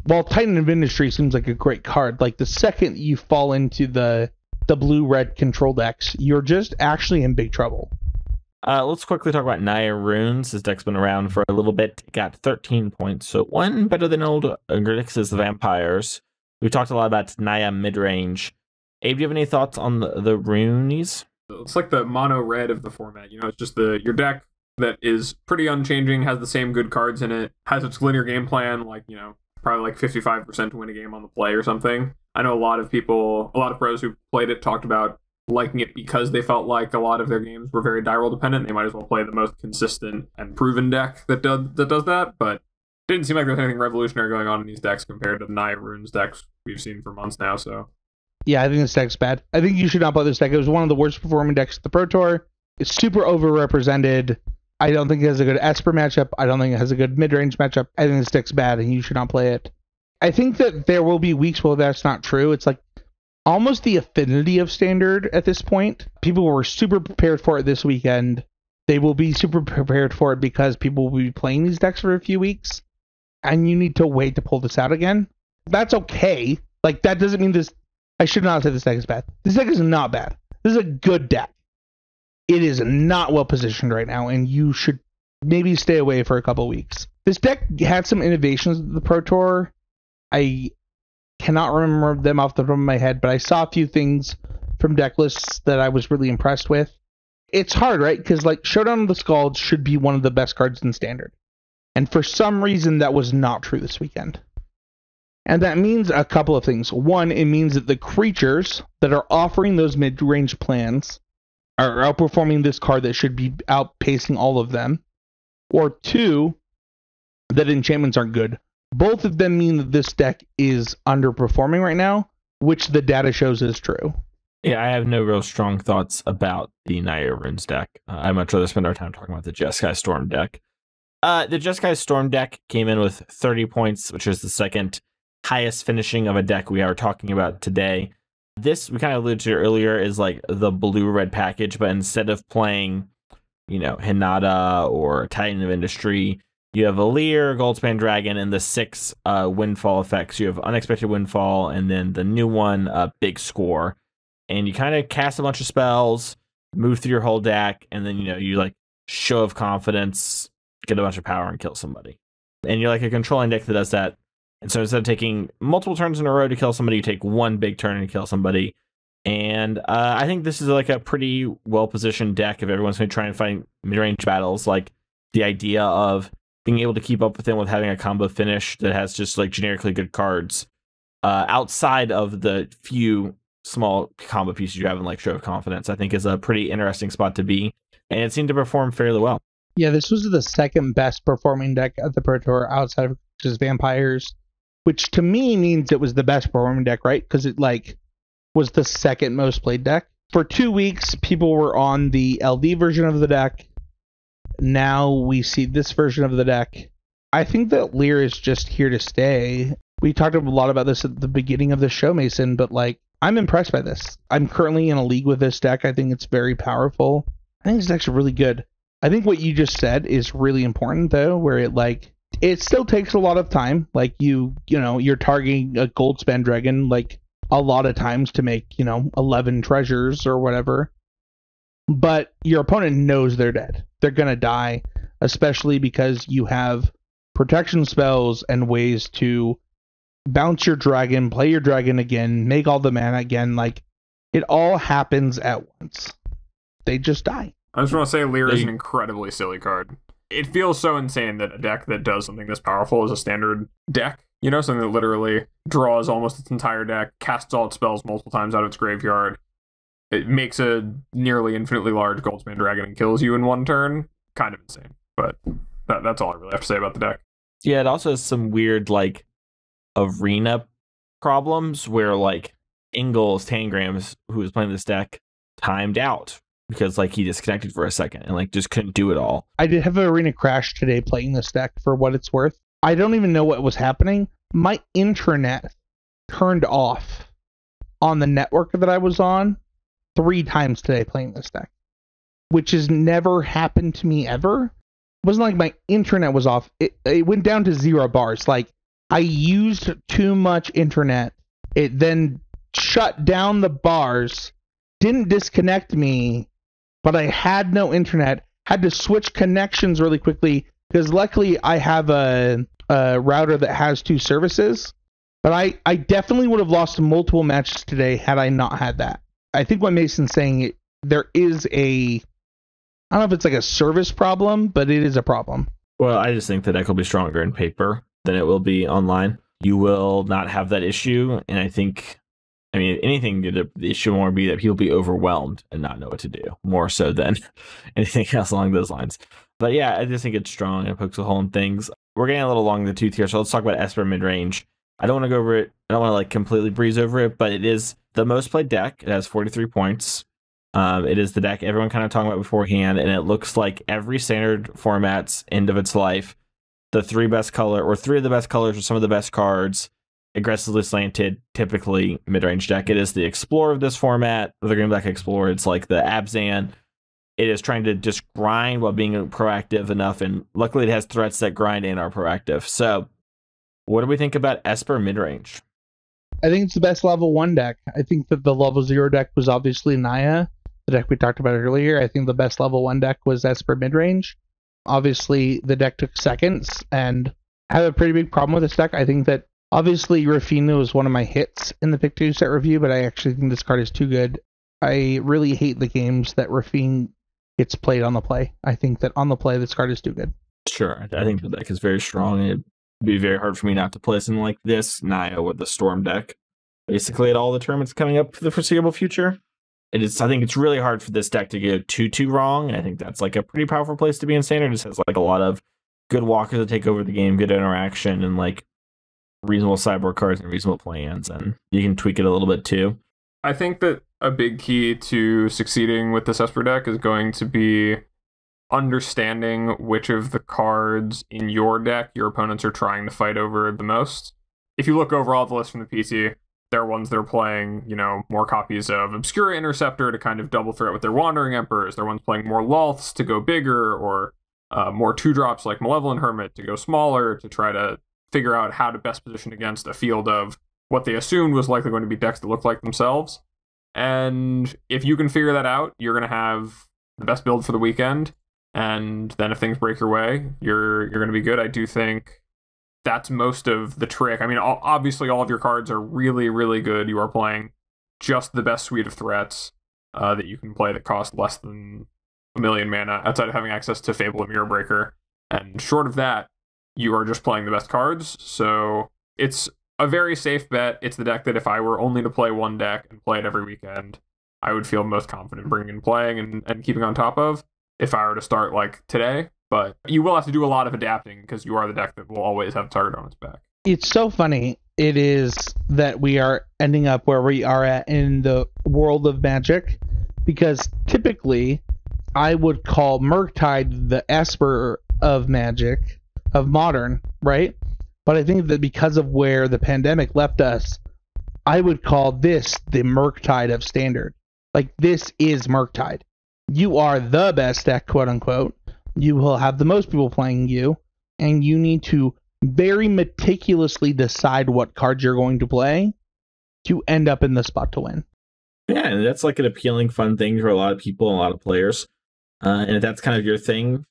while Titan of Industry seems like a great card, like the second you fall into the blue-red control decks, you're just actually in big trouble. Let's quickly talk about Naya Runes. This deck's been around for a little bit. It got 13 points, so one better than old Grixis Vampires. We talked a lot about Naya mid-range. Abe, do you have any thoughts on the Runes? It's like the mono red of the format. It's just your deck that is pretty unchanging, has the same good cards in it, has its linear game plan, like, probably like 55% to win a game on the play or something. I know a lot of pros who played it talked about liking it because they felt like a lot of their games were very die roll dependent. They might as well play the most consistent and proven deck that does that, but it didn't seem like there's anything revolutionary going on in these decks compared to the Naya Runes decks we've seen for months now, so. Yeah, I think this deck's bad. I think you should not play this deck. It was one of the worst performing decks at the Pro Tour. It's super overrepresented. I don't think it has a good Esper matchup. I don't think it has a good mid-range matchup. I think this deck's bad, and you should not play it. I think that there will be weeks where that's not true. It's like almost the affinity of Standard at this point. People were super prepared for it this weekend. They will be super prepared for it because people will be playing these decks for a few weeks, and you need to wait to pull this out again. That's okay. Like, that doesn't mean this... I should not say this deck is bad. This deck is not bad. This is a good deck. It is not well positioned right now, and you should maybe stay away for a couple weeks. This deck had some innovations at the Pro Tour. I cannot remember them off the top of my head, but I saw a few things from deck lists that I was really impressed with. It's hard, right? Because like Showdown of the Scalds should be one of the best cards in Standard. And for some reason, that was not true this weekend. And that means a couple of things. One, it means that the creatures that are offering those mid-range plans are outperforming this card that should be outpacing all of them. Or two, that enchantments aren't good. Both of them mean that this deck is underperforming right now, which the data shows is true. Yeah, I have no real strong thoughts about the Naya Runes deck. I'd much rather spend our time talking about the Jeskai Storm deck. The Jeskai Storm deck came in with 30 points, which is the second highest finishing of a deck we are talking about today. This, we kind of alluded to earlier, is like the blue-red package, but instead of playing, Hinata or Titan of Industry, you have Aleer, Goldspan Dragon, and the 6 windfall effects. You have Unexpected Windfall, and then the new one, Big Score. And you kind of cast a bunch of spells, move through your whole deck, and then, you like show of confidence, get a bunch of power, and kill somebody. And you're like a controlling deck that does that. And so instead of taking multiple turns in a row to kill somebody, you take one big turn and kill somebody. And I think this is like a pretty well-positioned deck if everyone's going to try and fight mid-range battles. Like the idea of being able to keep up with them with having a combo finish that has just like generically good cards outside of the few small combo pieces you have in like Show of Confidence, I think is a pretty interesting spot to be. And it seemed to perform fairly well. Yeah, this was the second best performing deck at the Pro Tour outside of just Vampires, which to me means it was the best performing deck, right? Because it like was the second most played deck. For 2 weeks, people were on the LD version of the deck. Now we see this version of the deck. I think that Lear is just here to stay. We talked a lot about this at the beginning of the show, Mason, but like, I'm impressed by this. I'm currently in a league with this deck. I think it's very powerful. I think this deck's really good. I think what you just said is really important, though, where it still takes a lot of time. Like you're targeting a Goldspan Dragon like a lot of times to make, 11 treasures or whatever. But your opponent knows they're dead. They're going to die, especially because you have protection spells and ways to bounce your dragon, play your dragon again, make all the mana again. Like, it all happens at once. They just die. I just want to say Lear is an incredibly silly card. It feels so insane that a deck that does something this powerful is a standard deck. Something that literally draws almost its entire deck, casts all its spells multiple times out of its graveyard. It makes a nearly infinitely large Goldspan Dragon and kills you in one turn. Kind of insane. But that's all I really have to say about the deck. Yeah, it also has some weird, like, arena problems where, like, Ingles Tangrams, who was playing this deck, timed out because, like, he disconnected for a second and, like, just couldn't do it all. I did have an arena crash today playing this deck for what it's worth. I don't even know what was happening. My intranet turned off on the network that I was on 3 times today playing this deck, which has never happened to me ever. It wasn't like my internet was off. It went down to 0 bars. Like, I used too much internet. It then shut down the bars, didn't disconnect me, but I had no internet. Had to switch connections really quickly because luckily I have a router that has 2 services. But I definitely would have lost multiple matches today had I not had that. I think what Mason's saying, there is a I don't know if it's like a service problem, but it is a problem. Well, I just think the deck will be stronger in paper than it will be online. You will not have that issue, and I think, I mean, anything, the issue will be that people be overwhelmed and not know what to do, more so than anything else along those lines. But yeah, I just think it's strong and it pokes a hole in things. We're getting a little long in the tooth here, so let's talk about Esper midrange. I don't want to go over it. I don't want to like completely breeze over it, but it is the most played deck. It has 43 points. It is the deck everyone kind of talking about beforehand, and it looks like every standard format's end of its life. The three of the best colors or some of the best cards, aggressively slanted, typically mid-range deck. It is the Explorer of this format, the Green Black Explorer. It's like the Abzan. It is trying to just grind while being proactive enough, and luckily it has threats that grind and are proactive. So, what do we think about Esper midrange? I think it's the best level 1 deck. I think that the level 0 deck was obviously Naya, the deck we talked about earlier. I think the best level 1 deck was Esper midrange. Obviously, the deck took seconds, and I have a pretty big problem with this deck. I think that, obviously, Rafina was one of my hits in the Pick 2 set review, but I actually think this card is too good. I really hate the games that Rafine gets played on the play. I think that on the play, this card is too good. Sure, I think the deck is very strong, and it'd be very hard for me not to play something like this, Naya with the Storm deck, basically at all the tournaments coming up for the foreseeable future. I think it's really hard for this deck to go too wrong. I think that's like a pretty powerful place to be in Standard. It just has like a lot of good walkers that take over the game, good interaction, and like reasonable sideboard cards and reasonable plans, and you can tweak it a little bit too. I think that a big key to succeeding with this Esper deck is going to be understanding which of the cards in your deck your opponents are trying to fight over the most. If you look over all the lists from the PT, there are ones that are playing, more copies of Obscura Interceptor to kind of double threat with their Wandering Emperors. There are ones playing more Loths to go bigger, or more 2-drops like Malevolent Hermit to go smaller, to try to figure out how to best position against a field of what they assumed was likely going to be decks that look like themselves. And if you can figure that out, you're going to have the best build for the weekend. And then if things break your way, you're going to be good. I do think that's most of the trick. I mean, obviously all of your cards are really, really good. You are playing just the best suite of threats that you can play that cost less than 1 million mana, outside of having access to Fable and Mirror Breaker. And short of that, you are just playing the best cards. So it's a very safe bet. It's the deck that if I were only to play one deck and play it every weekend, I would feel most confident bringing and playing and keeping on top of if I were to start like today. But you will have to do a lot of adapting because you are the deck that will always have a target on its back. It's so funny. It is that we are ending up where we are at in the world of Magic, because typically I would call Murktide the Esper of Magic, of Modern, right? But I think that because of where the pandemic left us, I would call this the Murktide of Standard. Like, this is Murktide. You are the best deck, quote unquote. You will have the most people playing you, and you need to very meticulously decide what cards you're going to play to end up in the spot to win. Yeah, and that's like an appealing, fun thing for a lot of people and a lot of players. And if that's kind of your thing,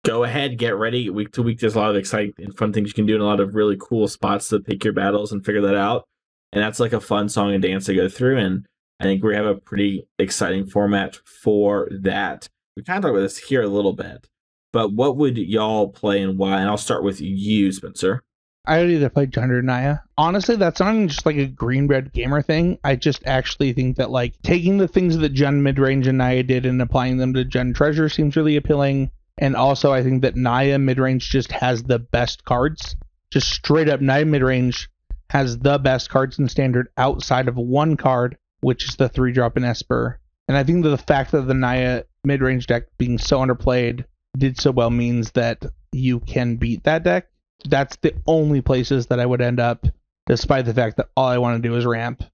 go ahead, get ready. Week to week, there's a lot of exciting and fun things you can do, and a lot of really cool spots to pick your battles and figure that out. And that's like a fun song and dance to go through. And I think we have a pretty exciting format for that. We kind of talked about this here a little bit, but what would y'all play and why? And I'll start with you, Spencer. I would either play Jund or Naya. Honestly, that's not even just like a green-red gamer thing. I just actually think that like taking the things that Jund midrange and Naya did and applying them to Jund Treasure seems really appealing. And also, I think that Naya midrange just has the best cards. Just straight up, Naya midrange has the best cards in Standard outside of one card, which is the 3-drop in Esper. And I think that the fact that the Naya midrange deck being so underplayed did so well means that you can beat that deck. That's the only places that I would end up, despite the fact that all I want to do is ramp.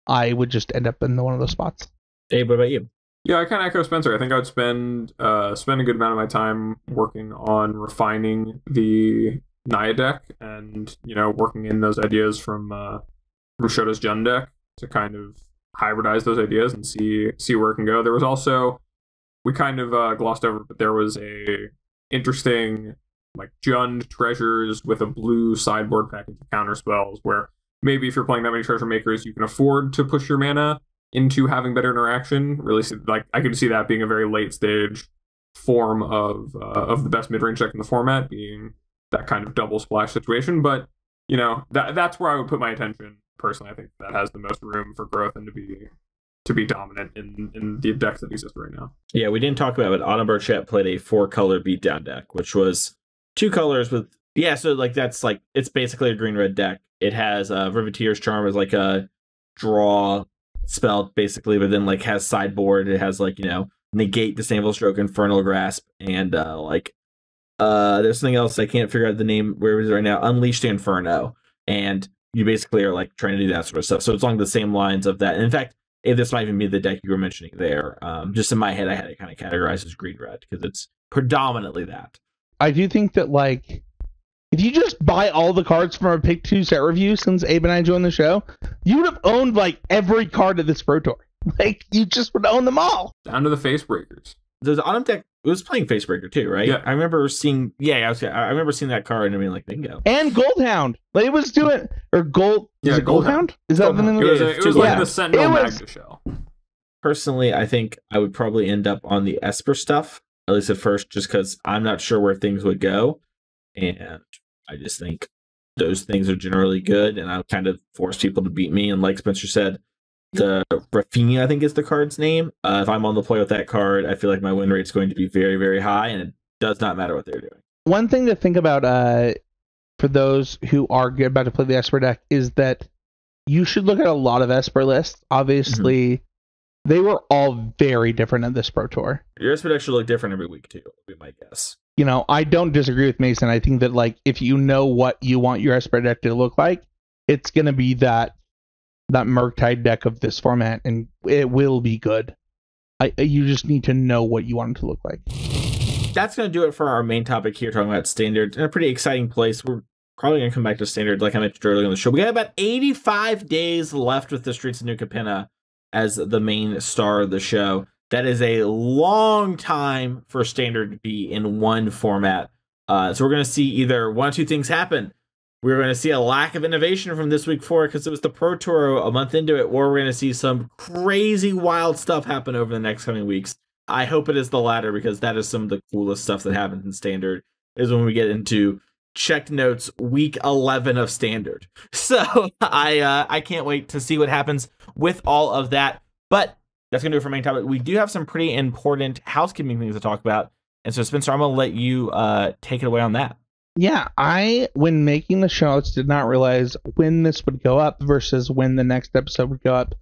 I would just end up in one of those spots. Dave, what about you? Yeah, I kind of echo Spencer. I think I would spend a good amount of my time working on refining the Naya deck and, working in those ideas from Rushota's Jund deck to kind of hybridize those ideas and see where it can go. There was also, we kind of glossed over, but there was a interesting like Jund treasures with a blue sideboard package of counter spells where maybe if you're playing that many treasure makers, you can afford to push your mana into having better interaction. Really, like I could see that being a very late stage form of the best mid range deck in the format, being that kind of double splash situation. But you know, that's where I would put my attention personally. I think that has the most room for growth and to be dominant in the decks that exist right now. Yeah, we didn't talk about it. Autumnbar Chat played a 4-color beatdown deck, which was 2 colors with so like that's like it's basically a green-red deck. It has Riveteer's Charm as like a draw spell basically, but then like has sideboard. It has like, you know, negate, Disdainful Stroke, Infernal Grasp, and there's something else I can't figure out the name where it is right now. Unleashed Inferno, and you basically are like trying to do that sort of stuff. So it's along the same lines of that. And in fact, if this might even be the deck you were mentioning there, just in my head, I had it kind of categorized as green red because it's predominantly that. I do think that like if you just buy all the cards from our Pick 2 set review since Abe and I joined the show, you would have owned like every card of this Pro Tour. Like you just would own them all. Down to the face breakers. The Autumn deck was playing Facebreaker too, right? Yeah. I remember seeing. I remember seeing that card and being like, bingo. And Goldhound. Like it was doing or Gold. Yeah, is it Goldhound? Is that the name of It it? was like the Sentinel Magda shell. Personally, I think I would probably end up on the Esper stuff, at least at first, just because I'm not sure where things would go. And I just think those things are generally good, and I'll kind of force people to beat me. And like Spencer said, the Rafinha, I think is the card's name. If I'm on the play with that card, I feel like my win rate's going to be very, very high, and it does not matter what they're doing. One thing to think about for those who are about to play the Esper deck is that you should look at a lot of Esper lists. Obviously, they were all very different at this Pro Tour. Your Esper deck should look different every week too, would be my guess. You know, I don't disagree with Mason. I think that like if you know what you want your Esper deck to look like, it's gonna be that Murktide deck of this format, and it will be good. You just need to know what you want it to look like. That's going to do it for our main topic here, talking about Standard. In a pretty exciting place. We're probably going to come back to Standard, like I mentioned earlier on the show. We got about 85 days left with the Streets of New Capenna as the main star of the show. That is a long time for Standard to be in one format. So we're going to see either one or two things happen. We're going to see a lack of innovation from this week forward because it was the Pro Tour a month into it, or we're going to see some crazy wild stuff happen over the next coming weeks. I hope it is the latter, because that is some of the coolest stuff that happens in Standard, is when we get into checked notes week 11 of Standard. So I can't wait to see what happens with all of that. But that's going to do it for main topic. We do have some pretty important housekeeping things to talk about. And so, Spencer, I'm going to let you take it away on that. Yeah, when making the show notes, did not realize when this would go up versus when the next episode would go up.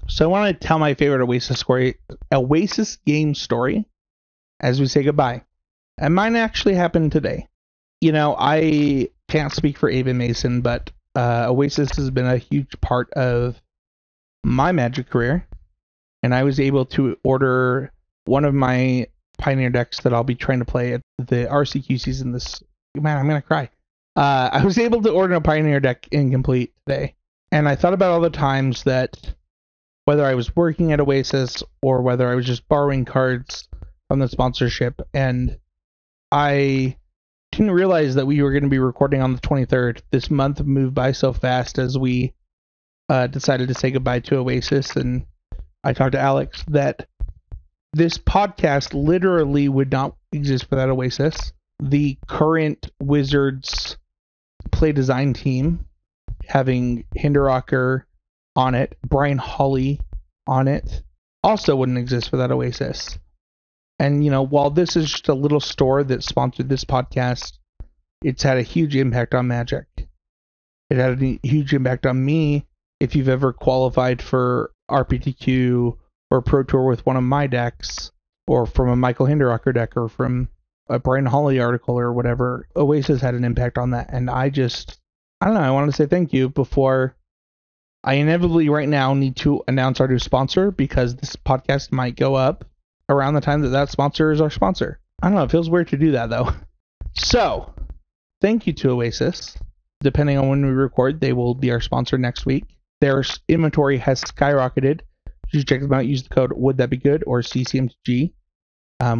So I want to tell my favorite Oasis game story as we say goodbye. And mine actually happened today. You know, I can't speak for Abe and Mason, but Oasis has been a huge part of my Magic career. And I was able to order one of my Pioneer decks that I'll be trying to play at the RCQ season this... Man, I'm going to cry. I was able to order a Pioneer deck incomplete today. And I thought about all the times that, whether I was working at Oasis or whether I was just borrowing cards from the sponsorship, and I didn't realize that we were going to be recording on the 23rd. This month moved by so fast as we decided to say goodbye to Oasis, and I talked to Alex that this podcast literally would not exist without Oasis. The current Wizards play design team, having Hinderocker on it, Brian Hawley on it, also wouldn't exist without Oasis. And, you know, while this is just a little store that sponsored this podcast, it's had a huge impact on Magic. It had a huge impact on me. If you've ever qualified for RPTQ or Pro Tour with one of my decks, or from a Michael Hinderocker deck, or from a Brian Hawley article or whatever, Oasis had an impact on that. And I don't know, I wanted to say thank you before I inevitably right now need to announce our new sponsor, because this podcast might go up around the time that sponsor is our sponsor. I don't know, it feels weird to do that though. So, thank you to Oasis. Depending on when we record, they will be our sponsor next week. Their inventory has skyrocketed. You should check them out. Use the code Would That Be Good or CCMG.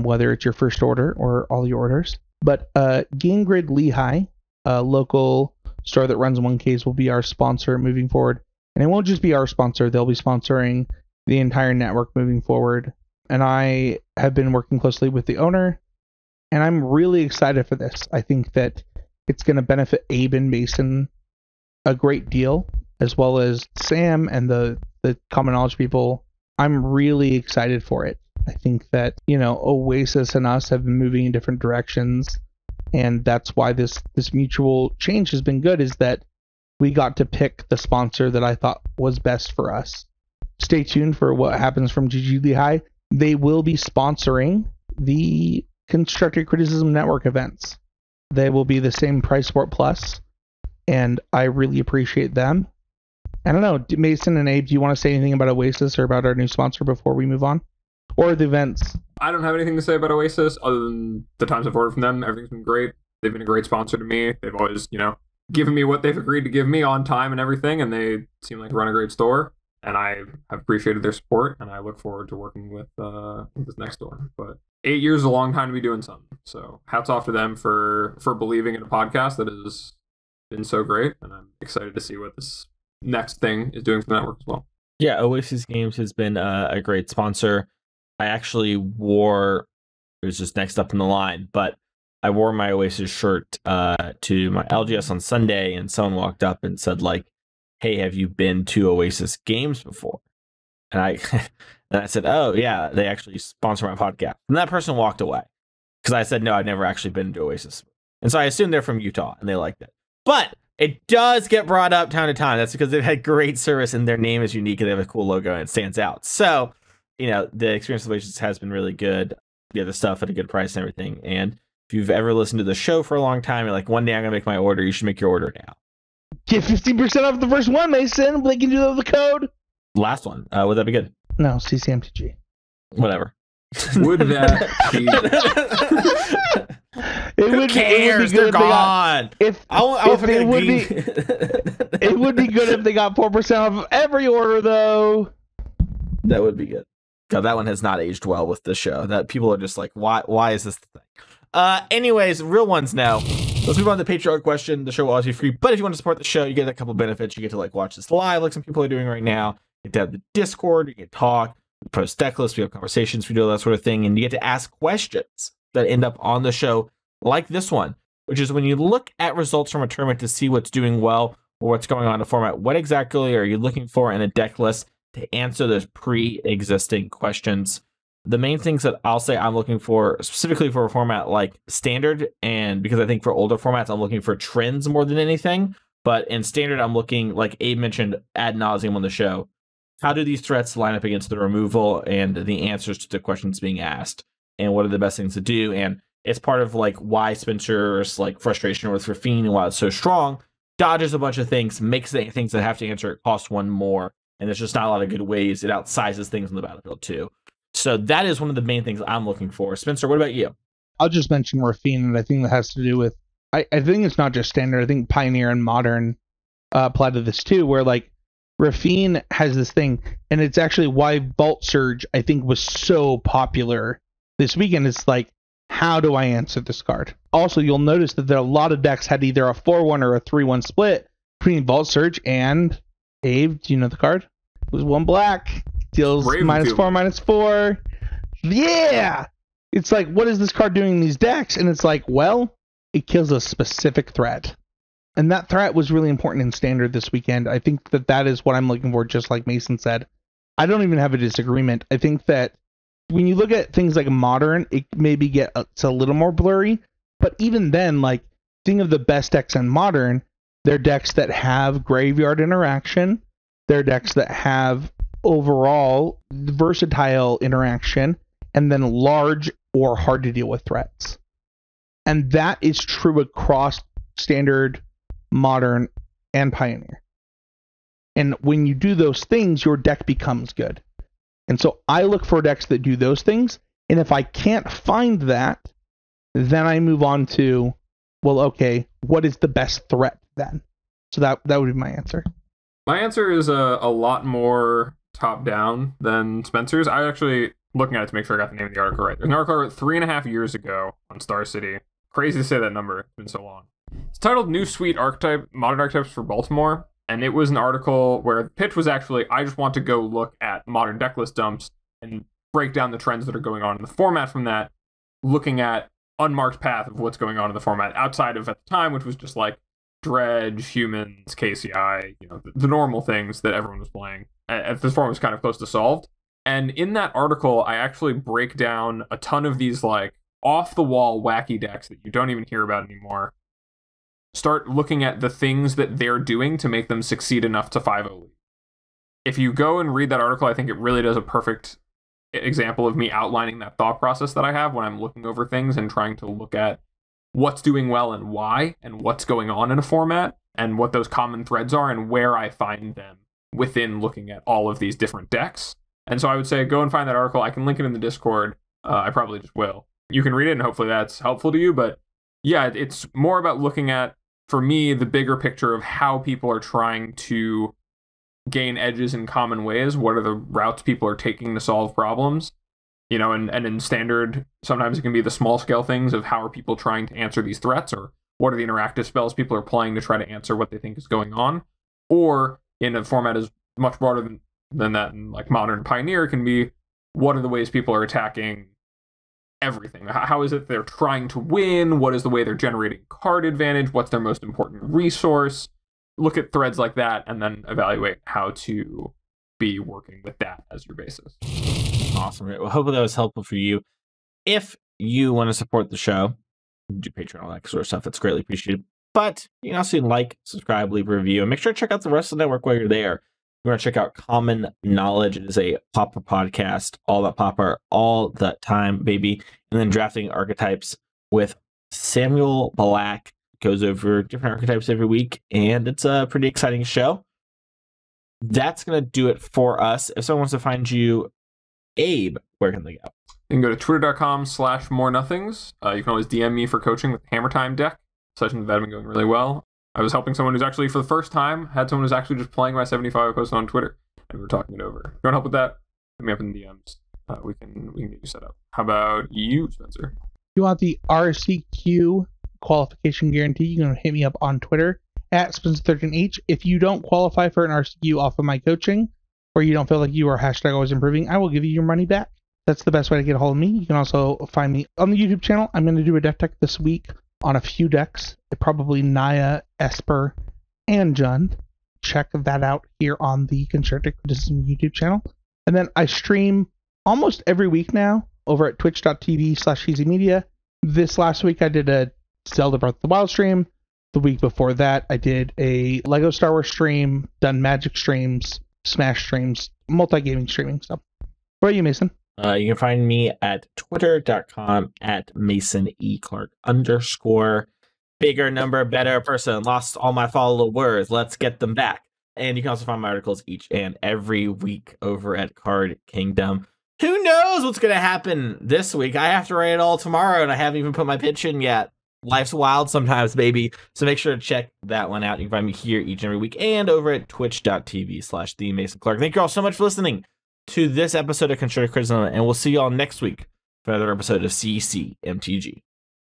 Whether it's your first order or all your orders. But Game Grid Lehigh, a local store that runs 1Ks, will be our sponsor moving forward. And it won't just be our sponsor, they'll be sponsoring the entire network moving forward. And I have been working closely with the owner, and I'm really excited for this. I think that it's going to benefit Abe and Mason a great deal, as well as Sam and the common knowledge people. I'm really excited for it. I think that, Oasis and us have been moving in different directions, and that's why this mutual change has been good, is that we got to pick the sponsor that I thought was best for us. Stay tuned for what happens from GG Lehigh. They will be sponsoring the Constructive Criticism Network events. They will be the same price Sport Plus, and I really appreciate them. I don't know, Mason and Abe, do you want to say anything about Oasis or about our new sponsor before we move on? Or the events? I don't have anything to say about Oasis other than the times I've ordered from them. Everything's been great. They've been a great sponsor to me. They've always, given me what they've agreed to give me on time and everything, and they seem like run a great store. And I have appreciated their support, and I look forward to working with this next store. But 8 years is a long time to be doing something. So hats off to them for believing in a podcast that has been so great, and I'm excited to see what this next thing is doing for the network as well. Yeah, Oasis Games has been a great sponsor. I actually wore, it was just next up in the line, but I wore my Oasis shirt to my LGS on Sunday, and someone walked up and said, like, hey, have you been to Oasis Games before? And I said, oh, yeah, they actually sponsor my podcast. And that person walked away because I said, no, I've never actually been to Oasis. And so I assumed they're from Utah, and they liked it. But it does get brought up time to time. That's because they've had great service, and their name is unique, and they have a cool logo, and it stands out. So, the experience with Oasis has been really good. You have the stuff at a good price and everything. And if you've ever listened to the show for a long time, you're like, one day I'm going to make my order, you should make your order now. Get 15% off the first one, Mason. They can do that with the code. Last one. Would that be good? No, CCMTG. Whatever. Would that be... Who cares? They're gone. It would be good if they got 4% off every order, though. That would be good. God, that one has not aged well with the show. That people are just like, why is this the thing? Anyways, real ones now. Let's move on to the Patreon question. The show will always be free, but if you want to support the show, you get a couple benefits. You get to watch this live, like some people are doing right now. You get to have the Discord. You get to talk. We post deck lists. We have conversations. We do all that sort of thing, and you get to ask questions that end up on the show, like this one, which is when you look at results from a tournament to see what's doing well or what's going on in the format. What exactly are you looking for in a deck list to answer those pre-existing questions? The main things that I'll say I'm looking for specifically for a format like Standard, and because I think for older formats, I'm looking for trends more than anything. But in Standard, I'm looking, like Abe mentioned ad nauseum on the show, how do these threats line up against the removal and the answers to the questions being asked? And what are the best things to do? And it's part of why Spencer's frustration with Rafine and why it's so strong, dodges a bunch of things, makes the things that have to answer it cost one more. And there's just not a lot of good ways. It outsizes things on the battlefield too. So that is one of the main things I'm looking for. Spencer, what about you? I'll just mention Rafine, and I think that has to do with, I think it's not just Standard. I think Pioneer and Modern apply to this too, where Rafine has this thing, and it's actually why Vault Surge, I think, was so popular this weekend. It's how do I answer this card? Also, you'll notice that there are a lot of decks had either a 4-1 or a 3-1 split between Vault Surge and Abe. Do you know the card? It was 1 black. Deals -4/-4. Yeah! It's what is this card doing in these decks? And it's well, it kills a specific threat. And that threat was really important in Standard this weekend. I think that is what I'm looking for, just like Mason said. I don't even have a disagreement. I think that when you look at things like Modern, it maybe it's a little more blurry. But even then, think of the best decks in Modern, they're decks that have graveyard interaction. They're decks that have overall versatile interaction, and then large or hard to deal with threats. And that is true across Standard, Modern, and Pioneer. And when you do those things, your deck becomes good. And so I look for decks that do those things, and if I can't find that, then I move on to, well, okay, what is the best threat then? So that would be my answer. My answer is a lot more top-down than Spencer's. I actually, looking at it to make sure I got the name of the article right. There's an article 3.5 years ago on Star City. Crazy to say that number. It's been so long. It's titled New Suite Archetype, Modern Archetypes for Baltimore. And it was an article where the pitch was actually, I just want to go look at modern decklist dumps and break down the trends that are going on in the format from that, looking at unmarked path of what's going on in the format outside of, at the time, which was just like Dredge, Humans, KCI, the normal things that everyone was playing. This format was kind of close to solved. And in that article, I actually break down a ton of these like off-the-wall wacky decks that you don't even hear about anymore. Start looking at the things that they're doing to make them succeed enough to 5-0 lead. If you go and read that article, I think it really does a perfect example of me outlining that thought process that I have when I'm looking over things and trying to look at what's doing well and why, and what's going on in a format, and what those common threads are, and where I find them within looking at all of these different decks. And so I would say go and find that article. I can link it in the Discord. I probably just will. You can read it, and hopefully that's helpful to you. But yeah, it's more about looking at, for me, the bigger picture of how people are trying to gain edges in common ways. What are the routes people are taking to solve problems? And in Standard, sometimes it can be the small scale things of how are people trying to answer these threats, or what are the interactive spells people are playing to try to answer what they think is going on. Or in a format is much broader than that, in like Modern Pioneer, can be what are the ways people are attacking everything. How is it they're trying to win? What is the way they're generating card advantage? What's their most important resource? Look at threads like that and then evaluate how to be working with that as your basis. Awesome. Well, hopefully that was helpful for you. If you want to support the show, do Patreon, all that sort of stuff. It's greatly appreciated. But you can also like, subscribe, leave a review, and make sure to check out the rest of the network while you're there. You want to check out Common Knowledge. It is a Pauper podcast, all about Pauper, all the time, baby. And then Drafting Archetypes with Samuel Black. Goes over different archetypes every week, and it's a pretty exciting show. That's going to do it for us. If someone wants to find you, Abe, where can they go? You can go to twitter.com/morenothings. You can always DM me for coaching with the Hammer Time deck. Sessions that have been going really well. I was helping someone who's actually, for the first time, had someone who's actually just playing my 75 I posted on Twitter, and we were talking it over. If you want help with that, hit me up in the DMs. We can get you set up. How about you, Spencer? If you want the RCQ qualification guarantee, you can hit me up on Twitter at Spencer13H. If you don't qualify for an RCQ off of my coaching, or you don't feel like you are #always improving, I will give you your money back. That's the best way to get a hold of me. You can also find me on the YouTube channel. I'm going to do a deck tech this week on a few decks, probably Naya, Esper, and Jund. Check that out here on the Constructed Criticism YouTube channel. And then I stream almost every week now over at twitch.tv/easymedia. This last week I did a Zelda Breath of the Wild stream. The week before that I did a Lego Star Wars stream, done Magic streams, Smash streams, multi-gaming streaming stuff. What about you, Mason? You can find me at twitter.com at MasonEClark_. Bigger number, better person. Lost all my followers. Let's get them back. And you can also find my articles each and every week over at Card Kingdom. Who knows what's going to happen this week? I have to write it all tomorrow, and I haven't even put my pitch in yet. Life's wild sometimes, baby. So make sure to check that one out. You can find me here each and every week and over at twitch.tv/TheMasonClark. Thank you all so much for listening to this episode of Constructed Criticism, and we'll see you all next week for another episode of CCMTG.